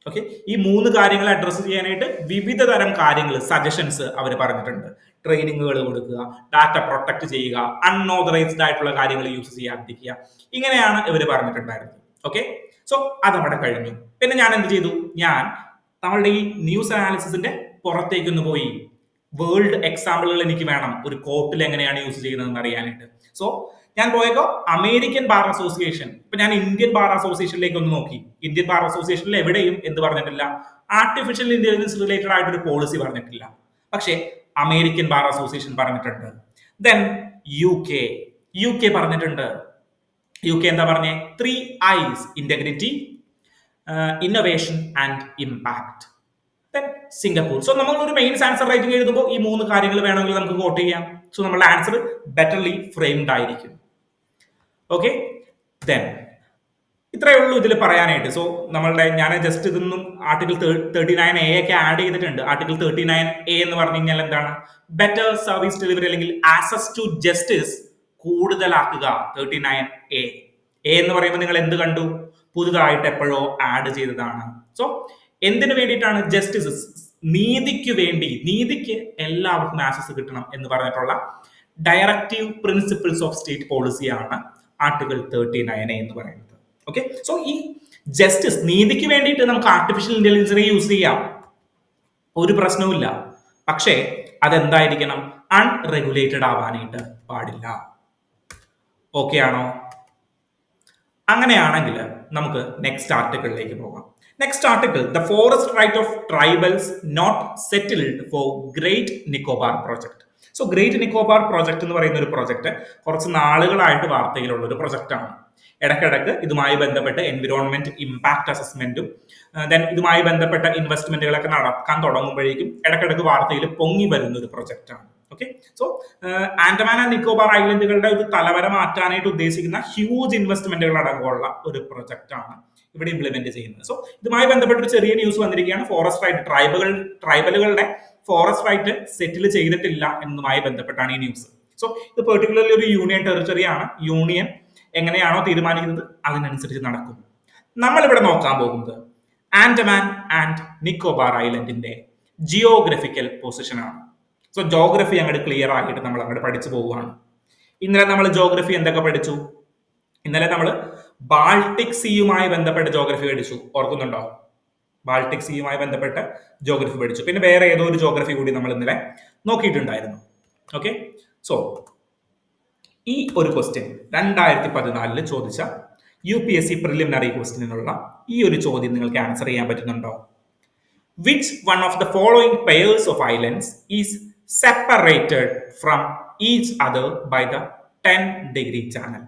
ഓക്കെ, ഈ 3 കാര്യങ്ങൾ അഡ്രസ്സ് ചെയ്യാനായിട്ട് വിവിധ തരം കാര്യങ്ങൾ, സജഷൻസ് അവർ പറഞ്ഞിട്ടുണ്ട്. ട്രെയിനിങ്ങുകൾ കൊടുക്കുക, ഡാറ്റ പ്രൊട്ടക്ട് ചെയ്യുക, അൺഓതറൈസ്ഡ് ആയിട്ടുള്ള കാര്യങ്ങൾ യൂസ് ചെയ്യാതിരിക്കുക, ഇങ്ങനെയാണ് ഇവർ പറഞ്ഞിട്ടുണ്ടായിരുന്നത്. ഓക്കെ, സോ അതവിടെ കഴിഞ്ഞു. പിന്നെ ഞാൻ എന്ത് ചെയ്തു? ഞാൻ നമ്മളുടെ ഈ ന്യൂസ് അനാലിസിസിന്റെ പുറത്തേക്കൊന്ന് പോയി വേൾഡ് എക്സാമ്പിളുകൾ എനിക്ക് വേണം ഒരു കോർട്ടിൽ എങ്ങനെയാണ് യൂസ് ചെയ്യുന്നതെന്ന് അറിയാനായിട്ട്. സോ ഞാൻ പോയപ്പോ അമേരിക്കൻ ബാർ അസോസിയേഷൻ, ഇപ്പൊ ഞാൻ ഇന്ത്യൻ ബാർ അസോസിയേഷനിലേക്ക് ഒന്ന് നോക്കി. ഇന്ത്യൻ ബാർ അസോസിയേഷനിൽ എവിടെയും എന്ത് പറഞ്ഞിട്ടില്ല? ആർട്ടിഫിഷ്യൽ ഇന്റലിജൻസ് റിലേറ്റഡ് ആയിട്ടൊരു പോളിസി പറഞ്ഞിട്ടില്ല. പക്ഷേ അമേരിക്കൻ ബാർ അസോസിയേഷൻ പറഞ്ഞിട്ടുണ്ട്. ദെൻ യു കെ പറഞ്ഞിട്ടുണ്ട്. യു കെ എന്താ പറഞ്ഞേ? 3 I's, integrity, innovation and impact. Then Singapore. So നമ്മൾ ഒരു മെയിൻസ് ആൻസർ റൈറ്റിംഗ് എഴുതുമ്പോൾ ഈ 3 കാര്യങ്ങൾ വേണമെങ്കിൽ നമുക്ക് കോട്ട് ചെയ്യാം. സോ നമ്മുടെ ആൻസർ ബെറ്റർലി ഫ്രെയിംഡ് ആയിരിക്കും. ഓക്കെ, ദെൻ ഇത്രയേ ഉള്ളൂ ഇതിൽ പറയാനായിട്ട്. സോ ഞാൻ ജസ്റ്റ് ഇതൊന്നും ആർട്ടിക്കിൾ 39A ഒക്കെ ആഡ് ചെയ്തിട്ടുണ്ട്. ആർട്ടിക്കിൾ 39A എന്ന് പറഞ്ഞു കഴിഞ്ഞാൽ എന്താണ്? ബെറ്റർ സർവീസ് ഡെലിവറി അല്ലെങ്കിൽ ആക്സസ് ടു ജസ്റ്റിസ് കൂടുതലാക്കുക. 39A എന്ന് പറയുമ്പോൾ നിങ്ങൾ എന്ത് കണ്ടു? പുതുതായിട്ട് എപ്പോഴോ ആഡ് ചെയ്തതാണ്. സോ എന്തിനു വേണ്ടിയിട്ടാണ്? ജസ്റ്റിസ്, നീതിക്ക് വേണ്ടി, നീതിക്ക് എല്ലാവർക്കും ആക്സസ് കിട്ടണം എന്ന് പറഞ്ഞിട്ടുള്ള ഡയറക്റ്റീവ് പ്രിൻസിപ്പിൾസ് ഓഫ് സ്റ്റേറ്റ് പോളിസിയാണ് ആർട്ടിക്കിൾ 39A എന്ന് പറയുന്നത്. ഓക്കെ, സോ ഈ ജസ്റ്റിസ്, നീതിക്ക് വേണ്ടിയിട്ട് നമുക്ക് ആർട്ടിഫിഷ്യൽ ഇന്റലിജൻസിനെ യൂസ് ചെയ്യാം, ഒരു പ്രശ്നവുമില്ല. പക്ഷേ അതെന്തായിരിക്കണം? അൺറെഗുലേറ്റഡ് ആവാനായിട്ട് പാടില്ല. ഓക്കെ ആണോ? അങ്ങനെയാണെങ്കിൽ നമുക്ക് നെക്സ്റ്റ് ആർട്ടിക്കിളിലേക്ക് പോകാം. Next article, the forest right of tribals not settled for great Nicobar project. So great Nicobar project എന്ന് പറയുന്ന ഒരു പ്രോജക്ട് കുറച്ച് നാളുകളായിട്ട് വാർത്തയിലുള്ള ഒരു പ്രൊജക്റ്റാണ്. ഇടയ്ക്കിടയ്ക്ക് ഇതുമായി ബന്ധപ്പെട്ട് എൻവിറോൺമെന്റ് ഇമ്പാക്ട് അസസ്മെന്റും ദെൻ ഇതുമായി ബന്ധപ്പെട്ട ഇൻവെസ്റ്റ്മെന്റുകളൊക്കെ നടക്കാൻ തുടങ്ങുമ്പോഴേക്കും ഇടയ്ക്കിടയ്ക്ക് വാർത്തയിൽ പൊങ്ങി വരുന്ന ഒരു പ്രൊജക്റ്റാണ്. Okay, so Andaman and Nicobar ഐലൻഡുകളുടെ ഒരു തലവര മാറ്റാനായിട്ട് ഉദ്ദേശിക്കുന്ന ഹ്യൂജ് ഇൻവെസ്റ്റ്മെന്റുകൾ അടക്കമുള്ള ഒരു പ്രൊജക്റ്റാണ് ഇവിടെ ഇംപ്ലിമെന്റ് ചെയ്യുന്നത്. സോ ഇതുമായി ബന്ധപ്പെട്ട ഒരു ചെറിയ ന്യൂസ് വന്നിരിക്കുകയാണ്. ഫോറസ്റ്റ് റൈറ്റ് ട്രൈബലുകളുടെ ഫോറസ്റ്റ് റൈറ്റ് സെറ്റിൽ ചെയ്തിട്ടില്ല എന്നതുമായി ബന്ധപ്പെട്ടാണ് ഈ ന്യൂസ്. സോ ഇത് പെർട്ടിക്കുലർലി ഒരു യൂണിയൻ ടെറിട്ടറി ആണ്. യൂണിയൻ എങ്ങനെയാണോ തീരുമാനിക്കുന്നത് അതിനനുസരിച്ച് നടക്കും. നമ്മളിവിടെ നോക്കാൻ പോകുന്നത് ആൻഡമാൻ ആൻഡ് നിക്കോബാർ ഐലൻഡിന്റെ ജിയോഗ്രഫിക്കൽ പൊസിഷൻ ആണ്. സോ ജോഗ്രഫി അങ്ങോട്ട് ക്ലിയർ ആയിട്ട് നമ്മൾ അങ്ങോട്ട് പഠിച്ചു പോവുകയാണ്. ഇന്നലെ നമ്മൾ ജോഗ്രഫി എന്തൊക്കെ പഠിച്ചു? ഇന്നലെ നമ്മൾ ബാൾട്ടിക് സീയുമായി ബന്ധപ്പെട്ട ജോഗ്രഫി പഠിച്ചു, ഓർക്കുന്നുണ്ടോ? ബാൾട്ടിക് സീയുമായി ബന്ധപ്പെട്ട ജോഗ്രഫി പഠിച്ചു. പിന്നെ വേറെ ഏതോ ഒരു ജോഗ്രഫി കൂടി നമ്മൾ ഇന്നലെ നോക്കിയിട്ടുണ്ടായിരുന്നു. ഓക്കെ, സോ ഈ ഒരു ക്വസ്റ്റ്യൻ 2014 ചോദിച്ച UPSC പ്രിലിമിനറി ക്വസ്റ്റ്യനുള്ള ഈ ഒരു ചോദ്യം നിങ്ങൾക്ക് ആൻസർ ചെയ്യാൻ പറ്റുന്നുണ്ടോ? Which one of the following pairs of islands is separated from each other by the 10-degree channel?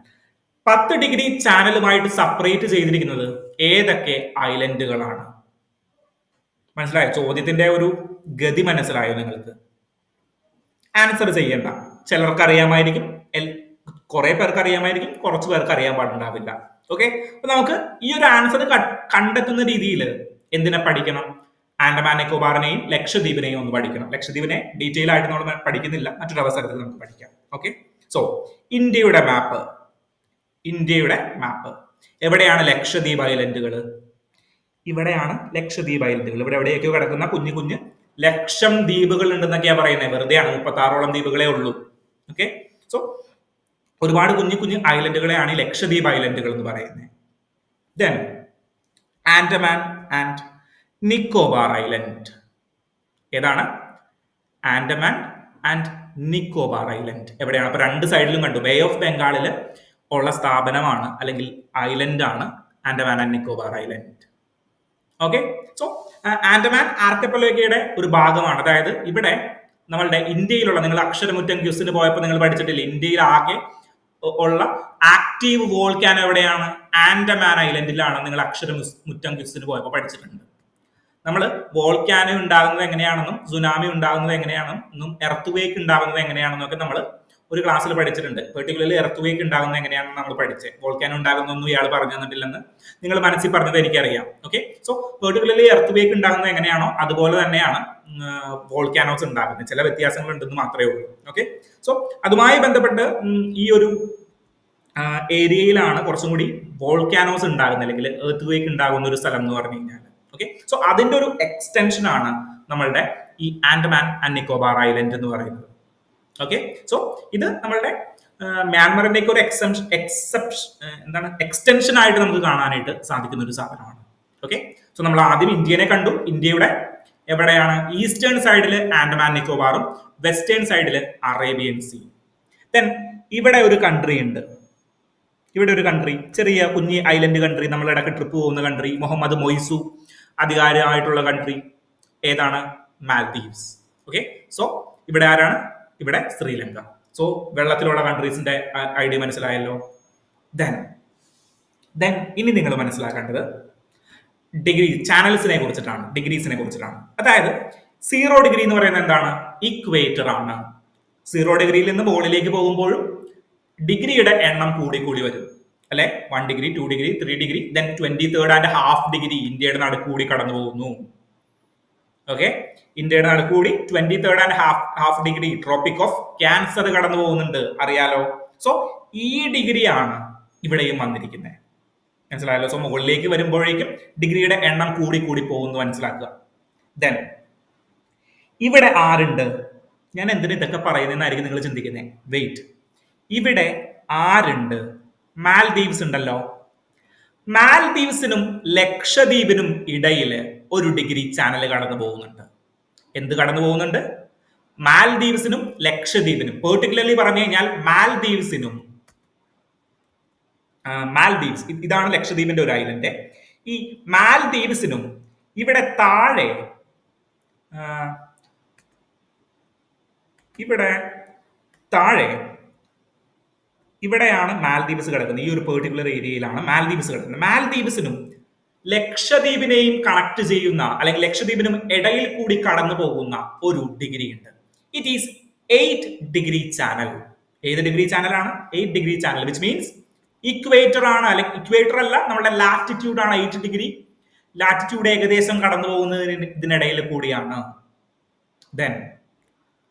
10 degree ചാനലുമായിട്ട് സെപ്പറേറ്റ് ചെയ്തിരിക്കുന്നത് ഏതൊക്കെ ഐലൻഡുകളാണ്? മനസ്സിലായോ? ചോദ്യത്തിന്റെ ഒരു ഗതി മനസ്സിലായോ നിങ്ങൾക്ക്? ആൻസർ ചെയ്യണ്ട. ചിലർക്ക് അറിയാമായിരിക്കും, കുറെ പേർക്ക് അറിയാമായിരിക്കും, കുറച്ച് പേർക്ക് അറിയാൻ പാടുണ്ടാവില്ല. ഓക്കെ, അപ്പൊ നമുക്ക് ഈ ഒരു ആൻസർ കണ്ടെത്തുന്ന രീതിയിൽ എന്തിനെ പഠിക്കണം? ആൻഡമാൻ നിക്കോബാറിനെയും ലക്ഷദ്വീപിനെയും ഒന്ന് പഠിക്കണം. ലക്ഷദ്വീപിനെ ഡീറ്റെയിൽ ആയിട്ട് നമ്മൾ പഠിക്കുന്നില്ല, മറ്റൊരു അവസരത്തിൽ നമുക്ക് പഠിക്കാം. ഓക്കെ, സോ ഇന്ത്യയുടെ മാപ്പ് എവിടെയാണ് ലക്ഷദ്വീപ് ഐലൻഡുകൾ? ഇവിടെയാണ് ലക്ഷദ്വീപ് ഐലൻഡുകൾ. ഇവിടെ എവിടെയൊക്കെയോ കിടക്കുന്ന കുഞ്ഞു കുഞ്ഞ് ലക്ഷം ദ്വീപുകൾ ഉണ്ടെന്നൊക്കെയാ പറയുന്നത്. വെറുതെയാണ്, 36ഓളം ദ്വീപുകളെ ഉള്ളൂ. ഓക്കെ, സോ ഒരുപാട് കുഞ്ഞു കുഞ്ഞു ഐലൻഡുകളെയാണ് ഈ ലക്ഷദ്വീപ് ഐലൻഡുകൾ എന്ന് പറയുന്നത്. Then Andaman and Nicobar island ഏതാണ്? ആൻഡമാൻ ആൻഡ് നിക്കോബാർ ഐലൻഡ് എവിടെയാണ്? അപ്പൊ രണ്ട് സൈഡിലും കണ്ടു. ബേ ഓഫ് ബംഗാളിൽ ഉള്ള സ്ഥാപനമാണ് അല്ലെങ്കിൽ ഐലൻഡാണ് Andaman and Nicobar island. Okay, so Andaman ആർക്കിപ്പലോഗയുടെ ഒരു ഭാഗമാണ്. അതായത് ഇവിടെ നമ്മളുടെ ഇന്ത്യയിലുള്ള, നിങ്ങൾ അക്ഷരമുറ്റം ക്യൂസിന് പോയപ്പോൾ നിങ്ങൾ പഠിച്ചിട്ടില്ല, ഇന്ത്യയിൽ ആകെ ഉള്ള ആക്റ്റീവ് വോൾക്കാനോ എവിടെയാണ്? ആൻഡമാൻ ഐലൻഡിലാണ്. നിങ്ങൾ അക്ഷരമുറ്റം ക്യൂസിന് പോയപ്പോൾ പഠിച്ചിട്ടുണ്ട്. നമ്മൾ വോൾക്കാനോ ഉണ്ടാകുന്നത് എങ്ങനെയാണെന്നും സുനാമി ഉണ്ടാകുന്നത് എങ്ങനെയാണെന്നും എർത്ത് വേക്ക് ഉണ്ടാകുന്നത് എങ്ങനെയാണെന്നും ഒക്കെ നമ്മൾ ഒരു ക്ലാസ്സിൽ പഠിച്ചിട്ടുണ്ട്. പെർട്ടിക്കുലർലി എർത്ത് വേക്ക് ഉണ്ടാകുന്നത് എങ്ങനെയാണെന്ന് നമ്മൾ പഠിച്ചത്. വോൾക്കാനോ ഉണ്ടാകുന്നൊന്നും ഇയാൾ പറഞ്ഞു തന്നിട്ടില്ലെന്ന് നിങ്ങൾ മനസ്സിൽ പറഞ്ഞത് എനിക്കറിയാം. Okay, so particularly earth wake ഉണ്ടാകുന്നത് എങ്ങനെയാണോ അതുപോലെ തന്നെയാണ് വോൾക്കാനോസ് ഉണ്ടാകുന്നത്. ചില വ്യത്യാസങ്ങൾ ഉണ്ടെന്ന് മാത്രമേ ഉള്ളൂ. ഓക്കെ, സോ അതുമായി ബന്ധപ്പെട്ട് ഈ ഒരു ഏരിയയിലാണ് കുറച്ചും കൂടി വോൾക്കാനോസ് ഉണ്ടാകുന്നത് അല്ലെങ്കിൽ എർത്ത് വേക്ക് ഉണ്ടാകുന്ന ഒരു സ്ഥലം എന്ന് പറഞ്ഞു കഴിഞ്ഞാൽ. ഓക്കെ, സോ അതിന്റെ ഒരു എക്സ്റ്റൻഷൻ ആണ് നമ്മളുടെ ഈ ആൻഡമാൻ ആൻഡ് നിക്കോബാർ ഐലൻഡ് എന്ന് പറയുന്നത്. ഓക്കെ, സോ ഇത് നമ്മളുടെ മ്യാൻമറിന്റെ ഒക്കെ ഒരു എക്സ്റ്റൻഷൻ ആയിട്ട് നമുക്ക് കാണാനായിട്ട് സാധിക്കുന്ന ഒരു സാധനമാണ്. ഓക്കെ, സോ നമ്മൾ ആദ്യം ഇന്ത്യനെ കണ്ടു. ഇന്ത്യയുടെ എവിടെയാണ്? ഈസ്റ്റേൺ സൈഡിൽ ആൻഡമാൻ നിക്കോബാറും വെസ്റ്റേൺ സൈഡിൽ അറേബ്യൻ സീ. ദെൻ ഇവിടെ ഒരു കൺട്രി ഉണ്ട്. ഇവിടെ ഒരു കൺട്രി, ചെറിയ കുഞ്ഞി ഐലൻഡ് കൺട്രി, നമ്മൾ ഇടയ്ക്ക് ട്രിപ്പ് പോകുന്ന കൺട്രി, മുഹമ്മദ് മൊയ്സു അധികാരമായിട്ടുള്ള കൺട്രി ഏതാണ്? മാൽദീവ്സ്. ഓക്കെ, സോ ഇവിടെ ആരാണ്? ഇവിടെ ശ്രീലങ്ക. സോ വെള്ളത്തിലുള്ള കൺട്രീസിന്റെ ഐഡിയ മനസ്സിലായല്ലോ. ദെൻ ഇനി നിങ്ങൾ മനസ്സിലാക്കേണ്ടത് ഡിഗ്രി ചാനൽസിനെ കുറിച്ചിട്ടാണ്, ഡിഗ്രീസിനെ കുറിച്ചിട്ടാണ്. അതായത് 0 ഡിഗ്രി എന്ന് പറയുന്നത് എന്താണ്? ഇക്വേറ്റർ ആണ്. 0 ഡിഗ്രിയിൽ നിന്ന് മുകളിലേക്ക് പോകുമ്പോഴും ഡിഗ്രിയുടെ എണ്ണം കൂടി കൂടി വരും അല്ലെ? 1 degree, 2 degree, 3 degree, then 23.5 degree ഇന്ത്യയുടെ നടുക്കൂടി കടന്നു പോകുന്നു. ഓക്കെ, ഇന്ത്യയുടെ നടുക്കൂടി 23.5 ഡിഗ്രി ട്രോപ്പിക് ഓഫ് ക്യാൻസർ കടന്നു പോകുന്നുണ്ട്, അറിയാലോ. സോ ഈ ഡിഗ്രിയാണ് ഇവിടെയും വന്നിരിക്കുന്നത്, മനസ്സിലായല്ലോ. സോ മുകളിലേക്ക് വരുമ്പോഴേക്കും ഡിഗ്രിയുടെ എണ്ണം കൂടി കൂടി പോകുന്നു, മനസ്സിലാക്കുക. ദെൻ ഇവിടെ ആരുണ്ട്? ഞാൻ എന്തിനു ഇതൊക്കെ പറയുന്നതെന്നായിരിക്കും നിങ്ങൾ ചിന്തിക്കുന്നത്. വെയിറ്റ്, ഇവിടെ ആരുണ്ട്? മാൽദീവ്സ് ഉണ്ടല്ലോ. മാൽദീവ്സിനും ലക്ഷദ്വീപിനും ഇടയിൽ 1 ഡിഗ്രി ചാനൽ കടന്നു പോകുന്നുണ്ട്. എന്ത് കടന്നു പോകുന്നുണ്ട്? മാൽദീവ്സിനും ലക്ഷദ്വീപിനും, പെർട്ടിക്കുലർലി പറഞ്ഞു കഴിഞ്ഞാൽ മാൽദീവ്സിനും മാൽദീവ്സ്, ഇതാണ് ലക്ഷദ്വീപിന്റെ ഒരു ഐലൻഡ്. ഈ മാൽദീവ്സിനും ഇവിടെ താഴെ ആ, ഇവിടെ താഴെ ഇവിടെയാണ് മാൽദീവ്സ് കിടക്കുന്നത്. ഈ ഒരു പെർട്ടിക്കുലർ ഏരിയയിലാണ് മാൽദീവ്സ് കിടക്കുന്നത്. മാൽദീവ്സിനും ലക്ഷദ്വീപിനെയും കണക്ട് ചെയ്യുന്ന, അല്ലെങ്കിൽ ലക്ഷദ്വീപിനും ഇടയിൽ കൂടി കടന്നു പോകുന്ന ഒരു ഡിഗ്രി ഉണ്ട്. It is 8 degree channel. ഏത് ഡിഗ്രി ചാനലാണ്? 8 degree channel, which means equator ആണ്, അല്ലെങ്കിൽ ഇക്വേറ്റർ അല്ല, നമ്മുടെ ലാറ്റിറ്റ്യൂഡ് ആണ് 8 ഡിഗ്രി. ലാറ്റിറ്റ്യൂഡ് ഏകദേശം കടന്നു പോകുന്നതിന് ഇതിനിടയിൽ കൂടിയാണ്. ദെൻ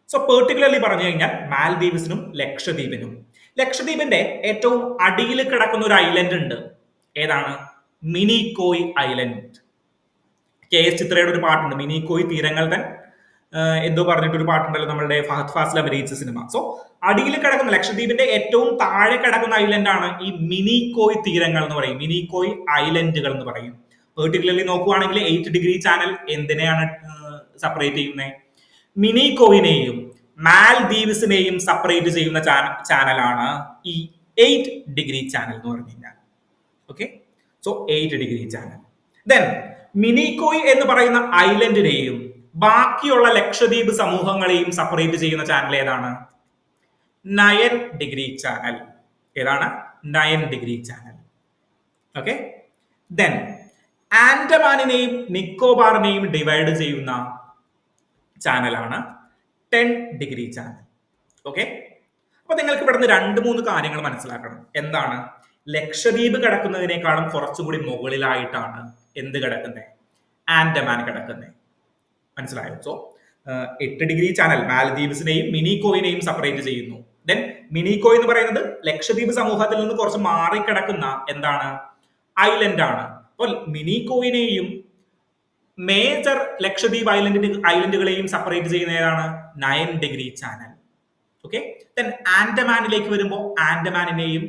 സോ പെർട്ടിക്കുലർലി പറഞ്ഞു കഴിഞ്ഞാൽ മാൽദീവ്സിനും ലക്ഷദ്വീപിനും, ലക്ഷദ്വീപിന്റെ ഏറ്റവും അടിയിൽ കിടക്കുന്ന ഒരു ഐലൻഡ് ഉണ്ട്. ഏതാണ്? മിനിക്കോയ് ഐലൻഡ്. KS ചിത്രയുടെ ഒരു പാട്ടുണ്ട്, മിനിക്കോയ് തീരങ്ങൾ തൻ എന്തോ പറഞ്ഞിട്ടൊരു പാട്ടുണ്ടല്ലോ നമ്മളുടെ ഫഹദ് ഫാസിൽ അഭിനയിച്ച സിനിമ. സോ അടിയിൽ കിടക്കുന്ന ലക്ഷദ്വീപിന്റെ ഏറ്റവും താഴെ കിടക്കുന്ന ഐലൻഡ് ആണ് ഈ മിനിക്കോയ് തീരങ്ങൾ എന്ന് പറയും, മിനിക്കോയ് ഐലൻഡുകൾ എന്ന് പറയും. പെർട്ടിക്കുലർലി നോക്കുവാണെങ്കിൽ 8 ഡിഗ്രി ചാനൽ എന്തിനെയാണ് സെപ്പറേറ്റ് ചെയ്യുന്നത്? മിനിക്കോയിനെയും മാൽദീവ്സിനെയും സെപ്പറേറ്റ് ചെയ്യുന്ന ചാനലാണ് ഈ 8 ഡിഗ്രി ചാനൽ എന്ന് പറഞ്ഞു കഴിഞ്ഞാൽ. Okay, so 8 degree channel. Then Minicoy എന്ന് പറയുന്ന ഐലൻഡിനെയും ബാക്കിയുള്ള ലക്ഷദ്വീപ് സമൂഹങ്ങളെയും സെപ്പറേറ്റ് ചെയ്യുന്ന ചാനൽ ഏതാണ്? 9 ഡിഗ്രി ചാനൽ. ഏതാണ്? 9 ഡിഗ്രി ചാനൽ. ഓക്കെ, ദെൻ ആൻഡമാനിനെയും നിക്കോബാറിനെയും ഡിവൈഡ് ചെയ്യുന്ന ചാനലാണ് 10 ഡിഗ്രി ചാനൽ. ഓക്കെ, അപ്പൊ നിങ്ങൾക്ക് ഇവിടുന്ന് 2-3 കാര്യങ്ങൾ മനസ്സിലാക്കണം. എന്താണ്? ലക്ഷദ്വീപ് കിടക്കുന്നതിനേക്കാളും കുറച്ചുകൂടി മുകളിലായിട്ടാണ് എന്ത് കിടക്കുന്നത്? ആൻഡമാൻ കിടക്കുന്നത്. മനസ്സിലായോ? സോ 8 ഡിഗ്രി ചാനൽ മാലദ്വീപ്സിനെയും മിനിക്കോയിനെയും സെപ്പറേറ്റ് ചെയ്യുന്നു. ദെൻ മിനിക്കോയ് എന്ന് പറയുന്നത് ലക്ഷദ്വീപ് സമൂഹത്തിൽ നിന്ന് കുറച്ച് മാറിക്കിടക്കുന്ന എന്താണ്? ഐലൻഡ് ആണ്. അപ്പോൾ മിനിക്കോയിനെയും മേജർ ലക്ഷദ്വീപ് ഐലൻഡുകളെയും സെപ്പറേറ്റ് ചെയ്യുന്ന ഏതാണ്? 9 ഡിഗ്രി ചാനൽ. ഓക്കെ, ദെൻ ആൻഡമാനിലേക്ക് വരുമ്പോൾ ആൻഡമാനിനെയും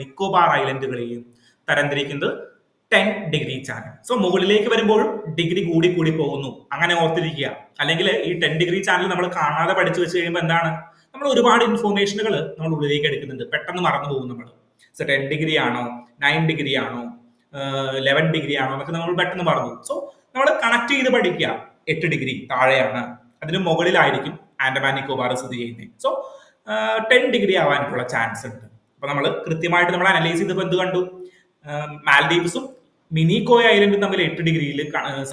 നിക്കോബാർ ഐലൻഡുകളെയും തരംതിരിക്കുന്നത് 10 ഡിഗ്രി ചാനൽ. സോ മുകളിലേക്ക് വരുമ്പോഴും ഡിഗ്രി കൂടി കൂടി പോകുന്നു, അങ്ങനെ ഓർത്തിരിക്കുക. അല്ലെങ്കിൽ ഈ 10 ഡിഗ്രി ചാനൽ നമ്മൾ കാണാതെ പഠിച്ചു വെച്ച് കഴിയുമ്പോൾ എന്താണ്, നമ്മൾ ഒരുപാട് ഇൻഫോർമേഷനുകൾ നമ്മൾ ഉള്ളിലേക്ക് എടുക്കുന്നുണ്ട്, പെട്ടെന്ന് മറന്നു പോകും നമ്മൾ. സോ 10 ഡിഗ്രി ആണോ 9 ഡിഗ്രി ആണോ 11 ഡിഗ്രി ആണോ എന്നൊക്കെ നമ്മൾ പെട്ടെന്ന് പറഞ്ഞു. സോ നമ്മൾ കണക്ട് ചെയ്ത് പഠിക്കുക. 8 ഡിഗ്രി താഴെയാണ്, അതിന് മുകളിലായിരിക്കും ആൻഡമാൻ നിക്കോബാർ സ്ഥിതി ചെയ്യുന്നത്. സോ 10 ഡിഗ്രി ആവാനുള്ള ചാൻസ് ഉണ്ട്. അപ്പൊ നമ്മൾ കൃത്യമായിട്ട് നമ്മൾ അനലൈസ് ചെയ്തപ്പോൾ എന്ത് കണ്ടു? മാൽദീവ്സും മിനിക്കോയ് ഐലൻഡും തമ്മിൽ 8 ഡിഗ്രിയിൽ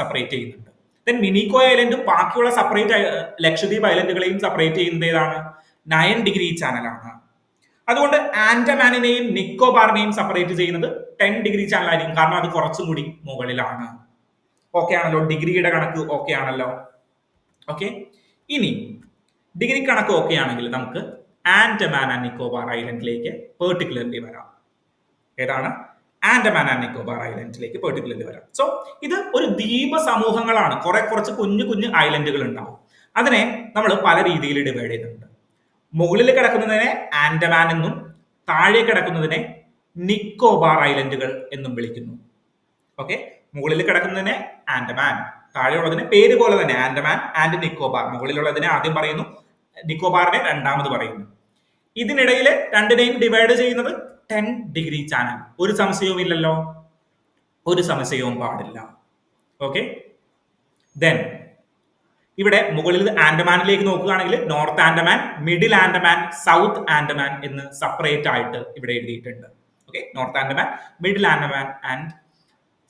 സെപ്പറേറ്റ് ചെയ്യുന്നുണ്ട്. ദെൻ മിനിക്കോയ് ഐലൻഡും ബാക്കിയുള്ള സെപ്പറേറ്റ് ലക്ഷദ്വീപ് ഐലൻഡുകളെയും സെപ്പറേറ്റ് ചെയ്യുന്നത് ഏതാണ്? 9 ഡിഗ്രി ചാനലാണ്. അതുകൊണ്ട് ആൻഡമാനിനെയും നിക്കോബാറിനെയും സെപ്പറേറ്റ് ചെയ്യുന്നത് 10 ഡിഗ്രി ചാനൽ ആയിരിക്കും, കാരണം അത് കുറച്ചും കൂടി മുകളിലാണ്. ഓക്കെ ആണല്ലോ? ഡിഗ്രിയുടെ കണക്ക് ഓക്കെ ആണല്ലോ? ഓക്കെ, ഇനി ഡിഗ്രി കണക്ക് ഓക്കെ ആണെങ്കിൽ നമുക്ക് ആൻഡമാൻ ആൻഡ് നിക്കോബാർ ഐലൻഡിലേക്ക് പെർട്ടിക്കുലർലി വരാം. ഏതാണ്? ആൻഡമാൻ ആൻഡ് നിക്കോബാർ ഐലൻഡിലേക്ക് പെർട്ടിക്കുലർലി വരാം. സോ ഇത് ഒരു ദ്വീപ സമൂഹങ്ങളാണ്, കുറച്ച് കുഞ്ഞു കുഞ്ഞു ഐലൻഡുകൾ ഉണ്ടാവും. അതിനെ നമ്മൾ പല രീതിയിൽ ഡിവൈഡ് ചെയ്തിട്ടുണ്ട്. മുകളിൽ കിടക്കുന്നതിനെ ആൻഡമാൻ എന്നും താഴെ കിടക്കുന്നതിനെ നിക്കോബാർ ഐലൻഡുകൾ എന്നും വിളിക്കുന്നു. ഓക്കെ, മുകളിൽ കിടക്കുന്നതിനെ ആൻഡമാൻ, താഴെയുള്ളതിനെ പേര് പോലെ തന്നെ ആൻഡമാൻ ആൻഡ് നിക്കോബാർ. മുകളിലുള്ളതിനെ ആദ്യം പറയുന്നു, നിക്കോബാറിനെ രണ്ടാമത് പറയുന്നു. ഇതിനിടയിൽ രണ്ടിനെയും ഡിവൈഡ് ചെയ്യുന്നത് 10 ഡിഗ്രി ചാനൽ. ഒരു സംശയവും ഇല്ലല്ലോ? ഒരു സംശയവും പാടില്ല. ഓക്കെ, ദെൻ ഇവിടെ മുകളിൽ ആൻഡമാനിലേക്ക് നോക്കുകയാണെങ്കിൽ north Andaman, middle Andaman, south Andaman എന്ന് സെപ്പറേറ്റ് ആയിട്ട് ഇവിടെ എഴുതിയിട്ടുണ്ട്. Okay, north Andaman, middle Andaman and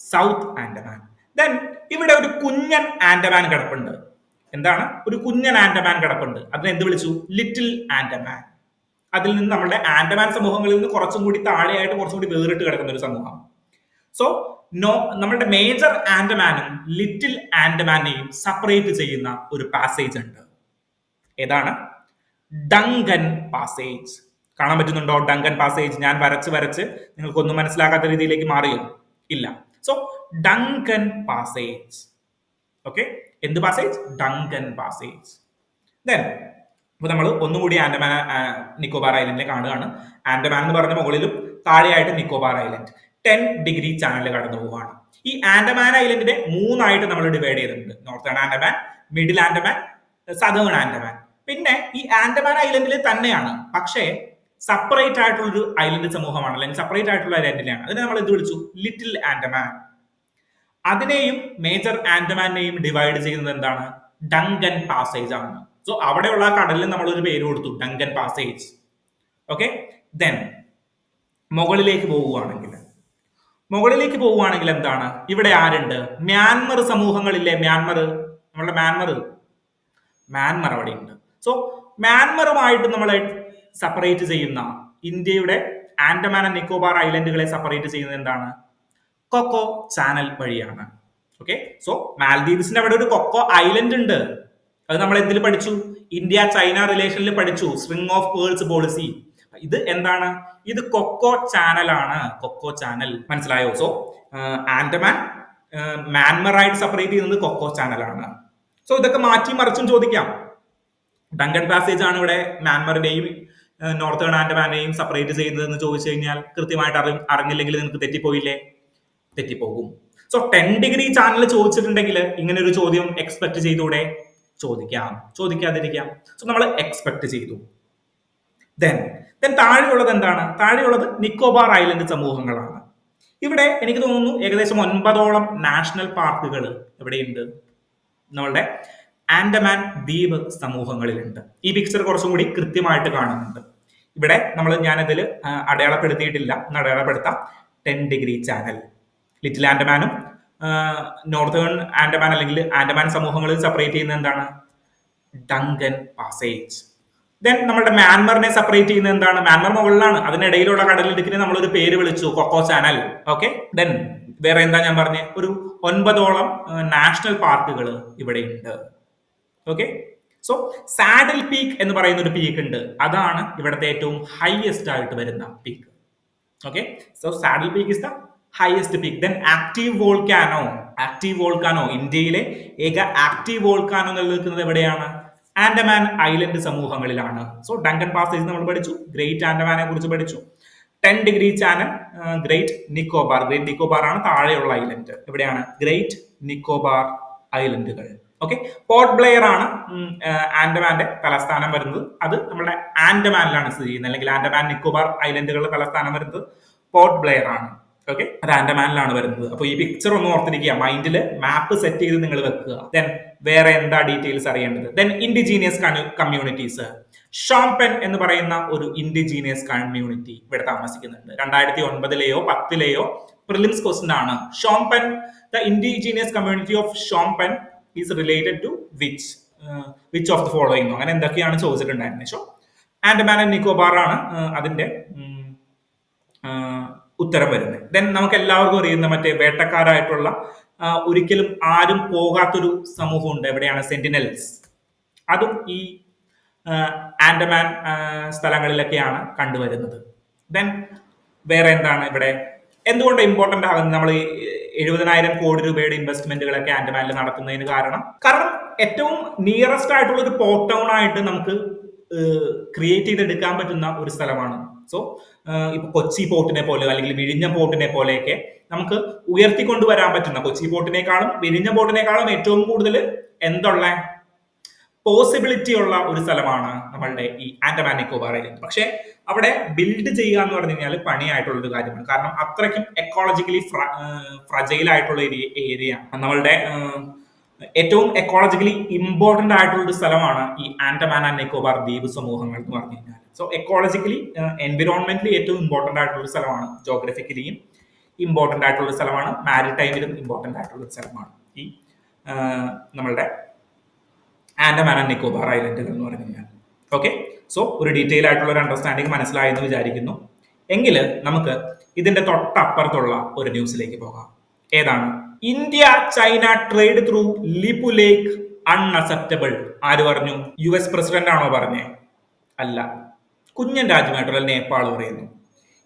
south Andaman. Then ഇവിടെ ഒരു കുഞ്ഞൻ ആൻഡമാൻ കിടപ്പുണ്ട്. എന്താണ്? ഒരു കുഞ്ഞൻ ആൻഡമാൻ കിടപ്പുണ്ട്. അതിനെ എന്ത് വിളിച്ചു? ലിറ്റിൽ ആൻഡമാൻ. അതിൽ നിന്ന് നമ്മുടെ ആൻഡമാൻ സമൂഹങ്ങളിൽ നിന്ന് കുറച്ചും കൂടി താഴെയായിട്ട് കുറച്ചും കൂടി വേറിട്ട് കിടക്കുന്ന ഒരു സമൂഹം. സോ നമ്മുടെ മേജർ ആൻഡമാനും ലിറ്റിൽ ആൻഡമാനെയും സെപ്പറേറ്റ് ചെയ്യുന്ന ഒരു പാസേജ് ഉണ്ട്. ഏതാണ്? Duncan passage. കാണാൻ പറ്റുന്നുണ്ടോ ഡങ്കൻ പാസേജ്? ഞാൻ വരച്ച് നിങ്ങൾക്കൊന്നും മനസ്സിലാക്കാത്ത രീതിയിലേക്ക് മാറിയോ? ഇല്ല. So Duncan passage. ഓക്കെ, എന്ത് പാസേജ്? Duncan passage. ദെൻ അപ്പൊ നമ്മൾ ഒന്നുകൂടി ആൻഡമാൻ നിക്കോബാർ ഐലൻഡിനെ കാണുകയാണ്. ആൻഡമാൻ എന്ന് പറഞ്ഞ മുകളിലും താഴെയായിട്ട് നിക്കോബാർ ഐലൻഡ് 10 ഡിഗ്രി ചാനൽ കടന്നു പോവുകയാണ്. ഈ ആൻഡമാൻ ഐലൻഡിനെ 3 നമ്മൾ ഡിവൈഡ് ചെയ്തിട്ടുണ്ട്. Northern Andaman, middle Andaman, southern Andaman. പിന്നെ ഈ ആൻഡമാൻ ഐലൻഡിൽ തന്നെയാണ്, പക്ഷേ സെപ്പറേറ്റ് ആയിട്ടുള്ള ഒരു ഐലൻഡ് സമൂഹമാണ്, അല്ലെങ്കിൽ സെപ്പറേറ്റ് ആയിട്ടുള്ള ഒരു ഐലൻഡിനെയാണ്. അതിനെ നമ്മൾ എന്ത് വിളിച്ചു? ലിറ്റിൽ ആൻഡമാൻ. അതിനെയും മേജർ ആൻഡമാനെയും ഡിവൈഡ് ചെയ്യുന്നത് എന്താണ്? ഡങ്കൻ പാസേജ് ആണ്. സോ അവിടെയുള്ള ആ കടലിൽ നമ്മൾ ഒരു പേര് കൊടുത്തു, ഡങ്കൻ പാസേജ്. ഓക്കെ, ദെൻ മുകളിലേക്ക് പോവുകയാണെങ്കിൽ എന്താണ്? ഇവിടെ ആരുണ്ട്? മ്യാൻമർ സമൂഹങ്ങളില്ലേ? നമ്മളുടെ മ്യാൻമർ അവിടെ ഉണ്ട്. സോ മ്യാൻമറുമായിട്ട് നമ്മളെ സെപ്പറേറ്റ് ചെയ്യുന്ന, ഇന്ത്യയുടെ ആൻഡമാൻ ആൻഡ് നിക്കോബാർ ഐലൻഡുകളെ സെപ്പറേറ്റ് ചെയ്യുന്നത് എന്താണ്? കൊക്കോ ചാനൽ വഴിയാണ്. ഓക്കെ, സോ മാൽദീവ്സിന്റെ അവിടെ ഒരു കൊക്കോ ഐലൻഡ് ഉണ്ട്. അത് നമ്മൾ എന്തിൽ പഠിച്ചു? ഇന്ത്യ ചൈന റിലേഷനിൽ പഠിച്ചു, സ്ട്രിംഗ് ഓഫ് പേൾസ് പോളിസി. ഇത് എന്താണ്? ഇത് കൊക്കോ ചാനലാണ്. കൊക്കോ ചാനൽ മനസ്സിലായോ? സോ ആൻഡമാൻ മ്യാൻമറായിട്ട് സെപ്പറേറ്റ് ചെയ്യുന്നത് കൊക്കോ ചാനലാണ്. സോ ഇതൊക്കെ മാറ്റി മറിച്ചും ചോദിക്കാം. ഡങ്കൻ പാസേജ് ആണ് ഇവിടെ മ്യാൻമറിന്റെയും നോർത്തേൺ ആൻഡമാനെയും സെപ്പറേറ്റ് ചെയ്യുന്നതെന്ന് ചോദിച്ചു കഴിഞ്ഞാൽ കൃത്യമായിട്ട് അറിഞ്ഞില്ലെങ്കിൽ നിങ്ങൾക്ക് തെറ്റിപ്പോകും. സോ 10 ഡിഗ്രി ചാനൽ ചോദിച്ചിട്ടുണ്ടെങ്കിൽ ഇങ്ങനെ ഒരു ചോദ്യം എക്സ്പെക്ട് ചെയ്തൂടെ? ചോദിക്കാതിരിക്കാം. സോ നമ്മൾ എക്സ്പെക്ട് ചെയ്തു. ദെൻ താഴെയുള്ളത് എന്താണ്? താഴെയുള്ളത് നിക്കോബാർ ഐലൻഡ് സമൂഹങ്ങളാണ്. ഇവിടെ എനിക്ക് തോന്നുന്നു ഏകദേശം 9ഓളം നാഷണൽ പാർക്കുകൾ എവിടെയുണ്ട്? നമ്മളുടെ ആൻഡമാൻ ദ്വീപ് സമൂഹങ്ങളിലുണ്ട്. ഈ പിക്ചർ കുറച്ചും കൂടി കൃത്യമായിട്ട് കാണുന്നുണ്ട്. ഇവിടെ ഞാനതിൽ അടയാളപ്പെടുത്തിയിട്ടില്ല, അടയാളപ്പെടുത്താം. 10 ഡിഗ്രി ചാനൽ ലിറ്റിൽ ആൻഡമാനും നോർത്തേൺ ആൻഡമാൻ അല്ലെങ്കിൽ ആൻഡമാൻ സമൂഹങ്ങളിൽ സെപ്പറേറ്റ് ചെയ്യുന്നത് എന്താണ്? Duncan passage. ദെൻ നമ്മുടെ മ്യാൻമറിനെ സെപ്പറേറ്റ് ചെയ്യുന്നത് എന്താണ്? മ്യാൻമർ മുകളിലാണ്, അതിനിടയിലുള്ള കടലിടുക്കിനെ നമ്മളൊരു പേര് വിളിച്ചു, കൊക്കോ ചാനൽ. ഓക്കെ, ദെൻ വേറെ എന്താ ഞാൻ പറഞ്ഞ? ഒരു 9ഓളം നാഷണൽ പാർക്കുകൾ ഇവിടെയുണ്ട്. ഓക്കെ, സോ സാഡിൽ പീക്ക് എന്ന് പറയുന്ന ഒരു പീക്ക് ഉണ്ട്. അതാണ് ഇവിടുത്തെ ഏറ്റവും ഹൈയസ്റ്റ് ആയിട്ട് വരുന്ന peak. Okay, so saddle peak is the highest peak. Then active volcano, ഇന്ത്യയിലെ ഏക ആക്റ്റീവ് വോൾക്കാനോ നിലനിൽക്കുന്നത് എവിടെയാണ്? ആൻഡമാൻ ഐലൻഡ് സമൂഹങ്ങളിലാണ്. സോ ഡങ്കൻ പാസേജ് നമ്മൾ പഠിച്ചു, ഗ്രേറ്റ് ആൻഡമാനെ കുറിച്ച് പഠിച്ചു. 10 ഡിഗ്രി ചാനൽ, ഗ്രേറ്റ് നിക്കോബാർ ആണ് താഴെയുള്ള ഐലൻഡ്. എവിടെയാണ്? ഗ്രേറ്റ് നിക്കോബാർ ഐലൻഡുകൾ. ഓക്കെ, പോർട്ട് ബ്ലെയർ ആണ് ആൻഡമാന്റെ തലസ്ഥാനം വരുന്നത്. അത് നമ്മുടെ ആൻഡമാനിലാണ് സ്ഥിതി ചെയ്യുന്നത്, അല്ലെങ്കിൽ ആൻഡമാൻ നിക്കോബാർ ഐലൻഡുകളുടെ തലസ്ഥാനം വരുന്നത് പോർട്ട് ബ്ലെയർ ആണ്. ഓക്കെ, അത് ആൻഡമാനിലാണ് വരുന്നത്. അപ്പൊ ഈ പിക്ചർ ഒന്ന് ഓർത്തിരിക്കുക, മൈൻഡിൽ മാപ്പ് സെറ്റ് ചെയ്ത് നിങ്ങൾ വെക്കുക. ദെൻ വേറെ എന്താ ഡീറ്റെയിൽസ് അറിയേണ്ടത്? Then indigenous communities. ഷോംപെൻ എന്ന് പറയുന്ന ഒരു ഇൻഡിജീനിയസ് കമ്മ്യൂണിറ്റി ഇവിടെ താമസിക്കുന്നുണ്ട്. 2009-ലെയോ 10-ലെയോ പ്രിലിംസ് ക്വസ്റ്റ്യൻ ആണ്. Shompen, the indigenous community of Shompen is related to which of the following, അങ്ങനെ എന്തൊക്കെയാണ് ചോദിച്ചിട്ടുണ്ടായിരുന്നത്. സോ ആൻഡമാൻ ആൻഡ് നിക്കോബാർ ആണ് അതിന്റെ ഉത്തരം വരുന്നത്. ദെൻ നമുക്ക് എല്ലാവർക്കും അറിയുന്ന മറ്റേ വേട്ടക്കാരായിട്ടുള്ള ഒരിക്കലും ആരും പോകാത്തൊരു സമൂഹമുണ്ട്. എവിടെയാണ്? സെന്റിനൽസ്. അതും ഈ ആൻഡമാൻ സ്ഥലങ്ങളിലൊക്കെയാണ് കണ്ടുവരുന്നത്. ദെൻ വേറെ എന്താണ് ഇവിടെ എന്തുകൊണ്ട് ഇമ്പോർട്ടന്റ് ആകുന്നത്? നമ്മൾ 70,000 കോടി രൂപയുടെ ഇൻവെസ്റ്റ്മെന്റുകളൊക്കെ ആൻഡമാനിൽ നടത്തുന്നതിന് കാരണം ഏറ്റവും നിയറസ്റ്റ് ആയിട്ടുള്ള ഒരു പോർട്ട് ടൗൺ ആയിട്ട് നമുക്ക് ക്രിയേറ്റ് ചെയ്തെടുക്കാൻ പറ്റുന്ന ഒരു സ്ഥലമാണ്. സോ ഇപ്പൊ കൊച്ചി പോർട്ടിനെ പോലെ അല്ലെങ്കിൽ വിഴിഞ്ഞം പോർട്ടിനെ പോലെയൊക്കെ നമുക്ക് ഉയർത്തിക്കൊണ്ടുവരാൻ പറ്റുന്ന, കൊച്ചി പോർട്ടിനേക്കാളും വിഴിഞ്ഞം പോർട്ടിനേക്കാളും ഏറ്റവും കൂടുതൽ എന്തുള്ള പോസിബിലിറ്റി ഉള്ള ഒരു സ്ഥലമാണ് നമ്മളുടെ ഈ ആൻഡമാൻ നിക്കോബാർ ഐലൻഡ്. പക്ഷെ അവിടെ ബിൽഡ് ചെയ്യുക എന്ന് പറഞ്ഞു കഴിഞ്ഞാൽ പണിയായിട്ടുള്ള ഒരു കാര്യമാണ്. കാരണം അത്രയ്ക്കും എക്കോളജിക്കലി ഫ്രജൈൽ ആയിട്ടുള്ള ഏരിയ, നമ്മളുടെ ഏറ്റവും എക്കോളജിക്കലി ഇമ്പോർട്ടന്റ് ആയിട്ടുള്ള ഒരു സ്ഥലമാണ് ഈ ആൻഡമാൻ ആൻഡ് നിക്കോബാർ ദ്വീപ് സമൂഹങ്ങൾ എന്ന് പറഞ്ഞു കഴിഞ്ഞാൽ. സോ എക്കോളജിക്കലി എൻവിറോൺമെന്റലി ഏറ്റവും ഇമ്പോർട്ടന്റ് ആയിട്ടുള്ള ഒരു സ്ഥലമാണ്, ജോഗ്രഫിക്കലിയും ഇമ്പോർട്ടന്റ് ആയിട്ടുള്ള ഒരു സ്ഥലമാണ്, മാരിടൈമിലും ഇമ്പോർട്ടന്റ് ആയിട്ടുള്ള ഒരു സ്ഥലമാണ് ഈ നമ്മളുടെ ആൻഡമാൻ ആൻഡ് നിക്കോബാർ ഐലൻഡുകൾ എന്ന് പറഞ്ഞു കഴിഞ്ഞാൽ. ഓക്കെ, സോ ഒരു ഡീറ്റെയിൽ ആയിട്ടുള്ള ഒരു അണ്ടർസ്റ്റാൻഡിങ് മനസ്സിലായെന്ന് വിചാരിക്കുന്നു. എങ്കിൽ നമുക്ക് ഇതിന്റെ തൊട്ടപ്പുറത്തുള്ള ഒരു ന്യൂസിലേക്ക് പോകാം. ഏതാണ്? ഇന്ത്യ ചൈന ട്രേഡ് ത്രൂ ലിപു ലേക്ക് അൺഅക്സെപ്റ്റബിൾ. ആര് പറഞ്ഞു? US പ്രസിഡന്റ് ആണോ പറഞ്ഞേ? അല്ല, കുഞ്ഞൻ രാജ്യമായിട്ടുള്ള നേപ്പാൾ പറയുന്നു.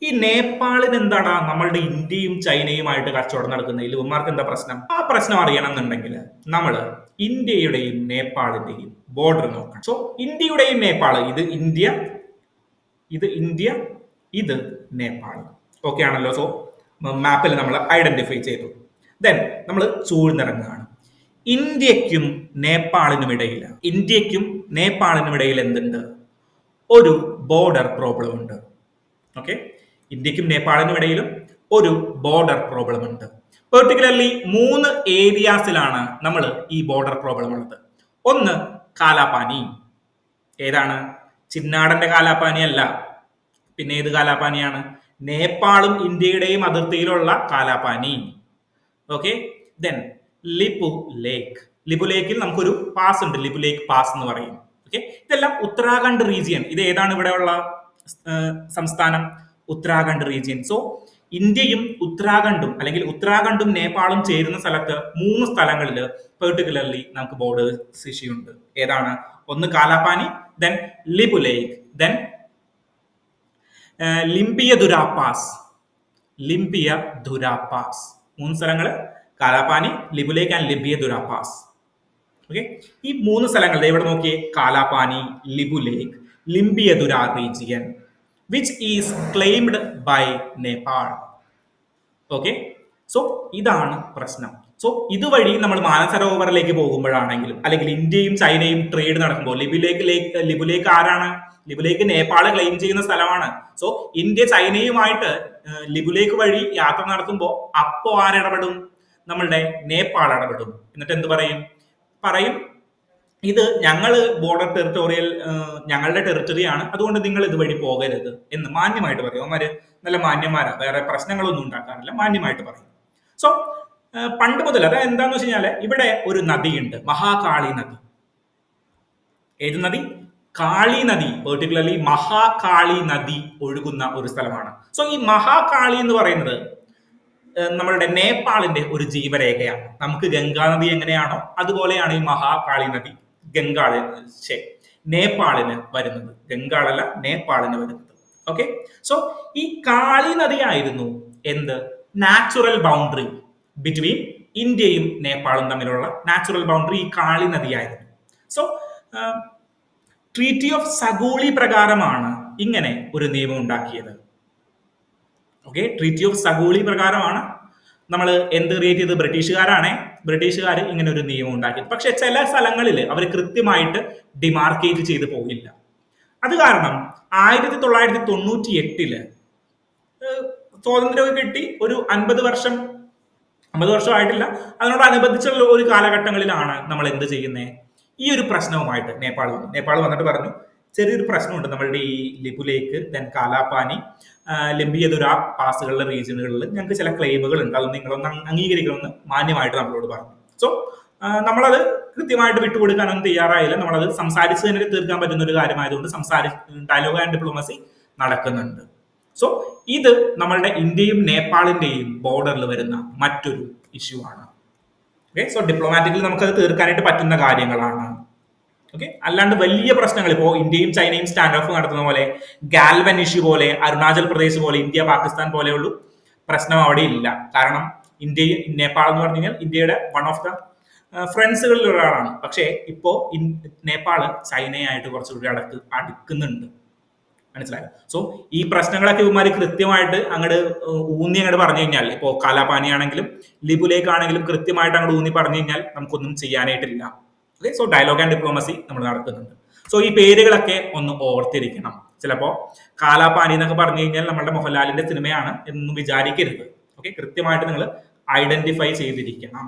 ഈ നേപ്പാളിന് എന്താടാ നമ്മളുടെ ഇന്ത്യയും ചൈനയുമായിട്ട് കച്ചവടം നടക്കുന്നതിൽ ഇവന്മാർക്ക് എന്താ പ്രശ്നം? ആ പ്രശ്നം അറിയണം എന്നുണ്ടെങ്കിൽ നമ്മൾ ഇന്ത്യയുടെയും നേപ്പാളിന്റെയും ബോർഡർ നോക്കണം. സോ ഇന്ത്യയുടെയും നേപ്പാൾ, ഇത് ഇന്ത്യ, ഇത് നേപ്പാൾ. ഓക്കെ ആണല്ലോ? സോ മാപ്പിൽ നമ്മൾ ഐഡന്റിഫൈ ചെയ്തു. ദെൻ നമ്മൾ ചൂഴ്ന്നിറങ്ങുകയാണ്. ഇന്ത്യക്കും നേപ്പാളിനും ഇടയിൽ എന്തുണ്ട്? ഒരു ബോർഡർ പ്രോബ്ലം ഉണ്ട്. ഓക്കെ, ഇന്ത്യക്കും നേപ്പാളിനും ഇടയിലും ഒരു ബോർഡർ പ്രോബ്ലം ഉണ്ട്. പെർട്ടിക്കുലർലി 3 ഏരിയാസിലാണ് നമ്മൾ ഈ ബോർഡർ പ്രോബ്ലം ഉള്ളത്. ഒന്ന് കാലാപാനി. ഏതാണ്? ചിന്നാടന്റെ കാലാപാനി അല്ല, പിന്നെ ഏത് കാലാപാനിയാണ്? നേപ്പാളും ഇന്ത്യയുടെയും അതിർത്തിയിലുള്ള കാലാപാനി. ഓക്കെ, ദെൻ ലിപു ലേക്ക്. ലിപു ലേക്കിൽ നമുക്കൊരു പാസ് ഉണ്ട്, ലിപു ലേക്ക് പാസ് എന്ന് പറയും. ഓക്കെ, ഇതെല്ലാം ഉത്തരാഖണ്ഡ് റീജിയൻ. ഇത് ഏതാണ് ഇവിടെയുള്ള സംസ്ഥാനം? ഉത്തരാഖണ്ഡ് റീജിയൻ. സോ ഇന്ത്യയും ഉത്തരാഖണ്ഡും അല്ലെങ്കിൽ ഉത്തരാഖണ്ഡും നേപ്പാളും ചേരുന്ന സ്ഥലത്ത് 3 സ്ഥലങ്ങളിൽ പെർട്ടിക്കുലർലി നമുക്ക് ബോർഡേഴ്സ് ഇഷ്യൂ ഉണ്ട്. ഏതാണ്? ഒന്ന് Kalapani, then Lipulekh, then Limpiyadhura pass. Limpiyadhura pass. 3 സ്ഥലങ്ങൾ: Kalapani, Lipulekh and Limpiyadhura pass. Okay, ഈ 3 സ്ഥലങ്ങൾ ഇവിടെ നോക്കിയേ: Kalapani, Lipulekh, Limpiyadhura region which is claimed by Nepal. Okay, so ഇതാണ് പ്രശ്നം. സോ ഇതുവഴി നമ്മൾ മാനസരോവറിലേക്ക് പോകുമ്പോഴാണെങ്കിലും അല്ലെങ്കിൽ ഇന്ത്യയും ചൈനയും ട്രേഡ് നടക്കുമ്പോൾ ലിപു ലേക്ക് ആരാണ്? ലിപു ലേക്ക് നേപ്പാൾ ക്ലെയിം ചെയ്യുന്ന സ്ഥലമാണ്. സോ ഇന്ത്യ ചൈനയുമായിട്ട് ലിപു ലേക്ക് വഴി യാത്ര നടത്തുമ്പോൾ അപ്പോ ആരിടപെടും? നമ്മളുടെ നേപ്പാൾ ഇടപെടും. എന്നിട്ട് എന്ത് പറയും? ഇത് ഞങ്ങള് ബോർഡർ ടെറിട്ടോറിയൽ, ഞങ്ങളുടെ ടെറിട്ടറിയാണ്, അതുകൊണ്ട് നിങ്ങൾ ഇതുവഴി പോകരുത് എന്ന് മാന്യമായിട്ട് പറയും. അവന്മാര് നല്ല മാന്യന്മാരാ, വേറെ പ്രശ്നങ്ങളൊന്നും ഉണ്ടാക്കാറില്ല, മാന്യമായിട്ട് പറയും. സോ പണ്ട് മുതൽ അത് എന്താന്ന് വെച്ച് കഴിഞ്ഞാല് ഇവിടെ ഒരു നദിയുണ്ട്, മഹാകാളി നദി. ഏത് നദി? കാളി നദി. പെർട്ടിക്കുലർലി മഹാകാളി നദി ഒഴുകുന്ന ഒരു സ്ഥലമാണ്. സോ ഈ മഹാകാളി എന്ന് പറയുന്നത് നമ്മളുടെ നേപ്പാളിന്റെ ഒരു ജീവരേഖയാണ്. നമുക്ക് ഗംഗാ നദി എങ്ങനെയാണോ അതുപോലെയാണ് ഈ മഹാകാളി നദി നേപ്പാളിന് വരുന്നത്. ഗംഗാളല്ല, നേപ്പാളിന് വരുന്നത്. ഓക്കെ, സോ ഈ കാളി നദിയായിരുന്നു എന്ത്? നാച്ചുറൽ ബൗണ്ടറി ബിറ്റ്വീൻ ഇന്ത്യയും നേപ്പാളും തമ്മിലുള്ള നാച്ചുറൽ ബൗണ്ടറി ഈ കാളി നദിയായിരുന്നു. സോ ട്രീറ്റി ഓഫ് സഗോളി പ്രകാരമാണ് ഇങ്ങനെ ഒരു നിയമം ഉണ്ടാക്കിയത്. ഓക്കെ, ട്രീറ്റി ഓഫ് സഗോളി പ്രകാരമാണ് നമ്മൾ എന്ത് ക്രിയേറ്റ് ചെയ്ത്? ബ്രിട്ടീഷുകാർ ഇങ്ങനെ ഒരു നിയമം ഉണ്ടാക്കിയത്. പക്ഷെ ചില സ്ഥലങ്ങളിൽ അവർ കൃത്യമായിട്ട് ഡിമാർക്കേറ്റ് ചെയ്ത് പോകില്ല. അത് കാരണം 1998 സ്വാതന്ത്ര്യമൊക്കെ കിട്ടി ഒരു 50 വർഷം ആയിട്ടില്ല, അതിനോടനുബന്ധിച്ചുള്ള ഒരു കാലഘട്ടങ്ങളിലാണ് നമ്മൾ എന്ത് ചെയ്യുന്നത്? ഈ ഒരു പ്രശ്നവുമായിട്ട് നേപ്പാൾ വന്നിട്ട് പറഞ്ഞു, ചെറിയൊരു പ്രശ്നമുണ്ട് നമ്മളുടെ ഈ ലിപു ലേക്ക്, ദെൻ കാലാപാനി, ലിംപിയധുര പാസുകളുടെ റീജിയനുകളിൽ ഞങ്ങൾക്ക് ചില ക്ലെയിമുകൾ ഉണ്ട്, അത് നിങ്ങളൊന്ന് അംഗീകരിക്കണമെന്ന് മാന്യമായിട്ട് നമ്മളോട് പറഞ്ഞു. സോ നമ്മളത് കൃത്യമായിട്ട് വിട്ടുകൊടുക്കാനൊന്നും തയ്യാറായില്ല. നമ്മളത് സംസാരിച്ച് തന്നെ തീർക്കാൻ പറ്റുന്ന ഒരു കാര്യമായതുകൊണ്ട് ഡയലോഗ് ആൻഡ് ഡിപ്ലോമസി നടക്കുന്നുണ്ട്. സോ ഇത് നമ്മളുടെ ഇന്ത്യയും നേപ്പാളിന്റെയും ബോർഡറിൽ വരുന്ന മറ്റൊരു ഇഷ്യൂ ആണ്. ഓക്കെ, സോ ഡിപ്ലോമാറ്റിക്കലി നമുക്കത് തീർക്കാനായിട്ട് പറ്റുന്ന കാര്യങ്ങളാണ്. ഓക്കെ, അല്ലാണ്ട് വലിയ പ്രശ്നങ്ങൾ ഇപ്പോൾ ഇന്ത്യയും ചൈനയും സ്റ്റാൻഡ് ഓഫ് നടത്തുന്ന പോലെ, ഗാൽവൻ ഇഷ്യൂ പോലെ, അരുണാചൽ പ്രദേശ് പോലെ, ഇന്ത്യ പാകിസ്ഥാൻ പോലെയുള്ള പ്രശ്നം അവിടെ ഇല്ല. കാരണം നേപ്പാൾ എന്ന് പറഞ്ഞു കഴിഞ്ഞാൽ ഇന്ത്യയുടെ വൺ ഓഫ് ദ ഫ്രണ്ട്സുകളിൽ ഒരാളാണ്. പക്ഷേ ഇപ്പോ നേപ്പാള് ചൈനയായിട്ട് കുറച്ചുകൂടി അടുക്കുന്നുണ്ട്. മനസ്സിലായോ? സോ ഈ പ്രശ്നങ്ങളൊക്കെ ഇവന്മാര് കൃത്യമായിട്ട് ഊന്നി പറഞ്ഞു കഴിഞ്ഞാൽ, ഇപ്പോ കാലാപാനി ആണെങ്കിലും ലിപു ലേക്ക് ആണെങ്കിലും കൃത്യമായിട്ട് ഊന്നി പറഞ്ഞു കഴിഞ്ഞാൽ നമുക്കൊന്നും ചെയ്യാനായിട്ടില്ല. Okay, so dialogue and diplomacy നമ്മൾ നടത്തുന്നുണ്ട്. സോ ഈ പേരുകളൊക്കെ ഒന്ന് ഓർത്തിരിക്കണം. ചിലപ്പോ കാലാപാനി എന്നൊക്കെ പറഞ്ഞു കഴിഞ്ഞാൽ നമ്മളുടെ മോഹൻലാലിന്റെ സിനിമയാണ് എന്നൊന്നും വിചാരിക്കരുത്. ഓക്കെ, കൃത്യമായിട്ട് നിങ്ങൾ ഐഡന്റിഫൈ ചെയ്തിരിക്കണം.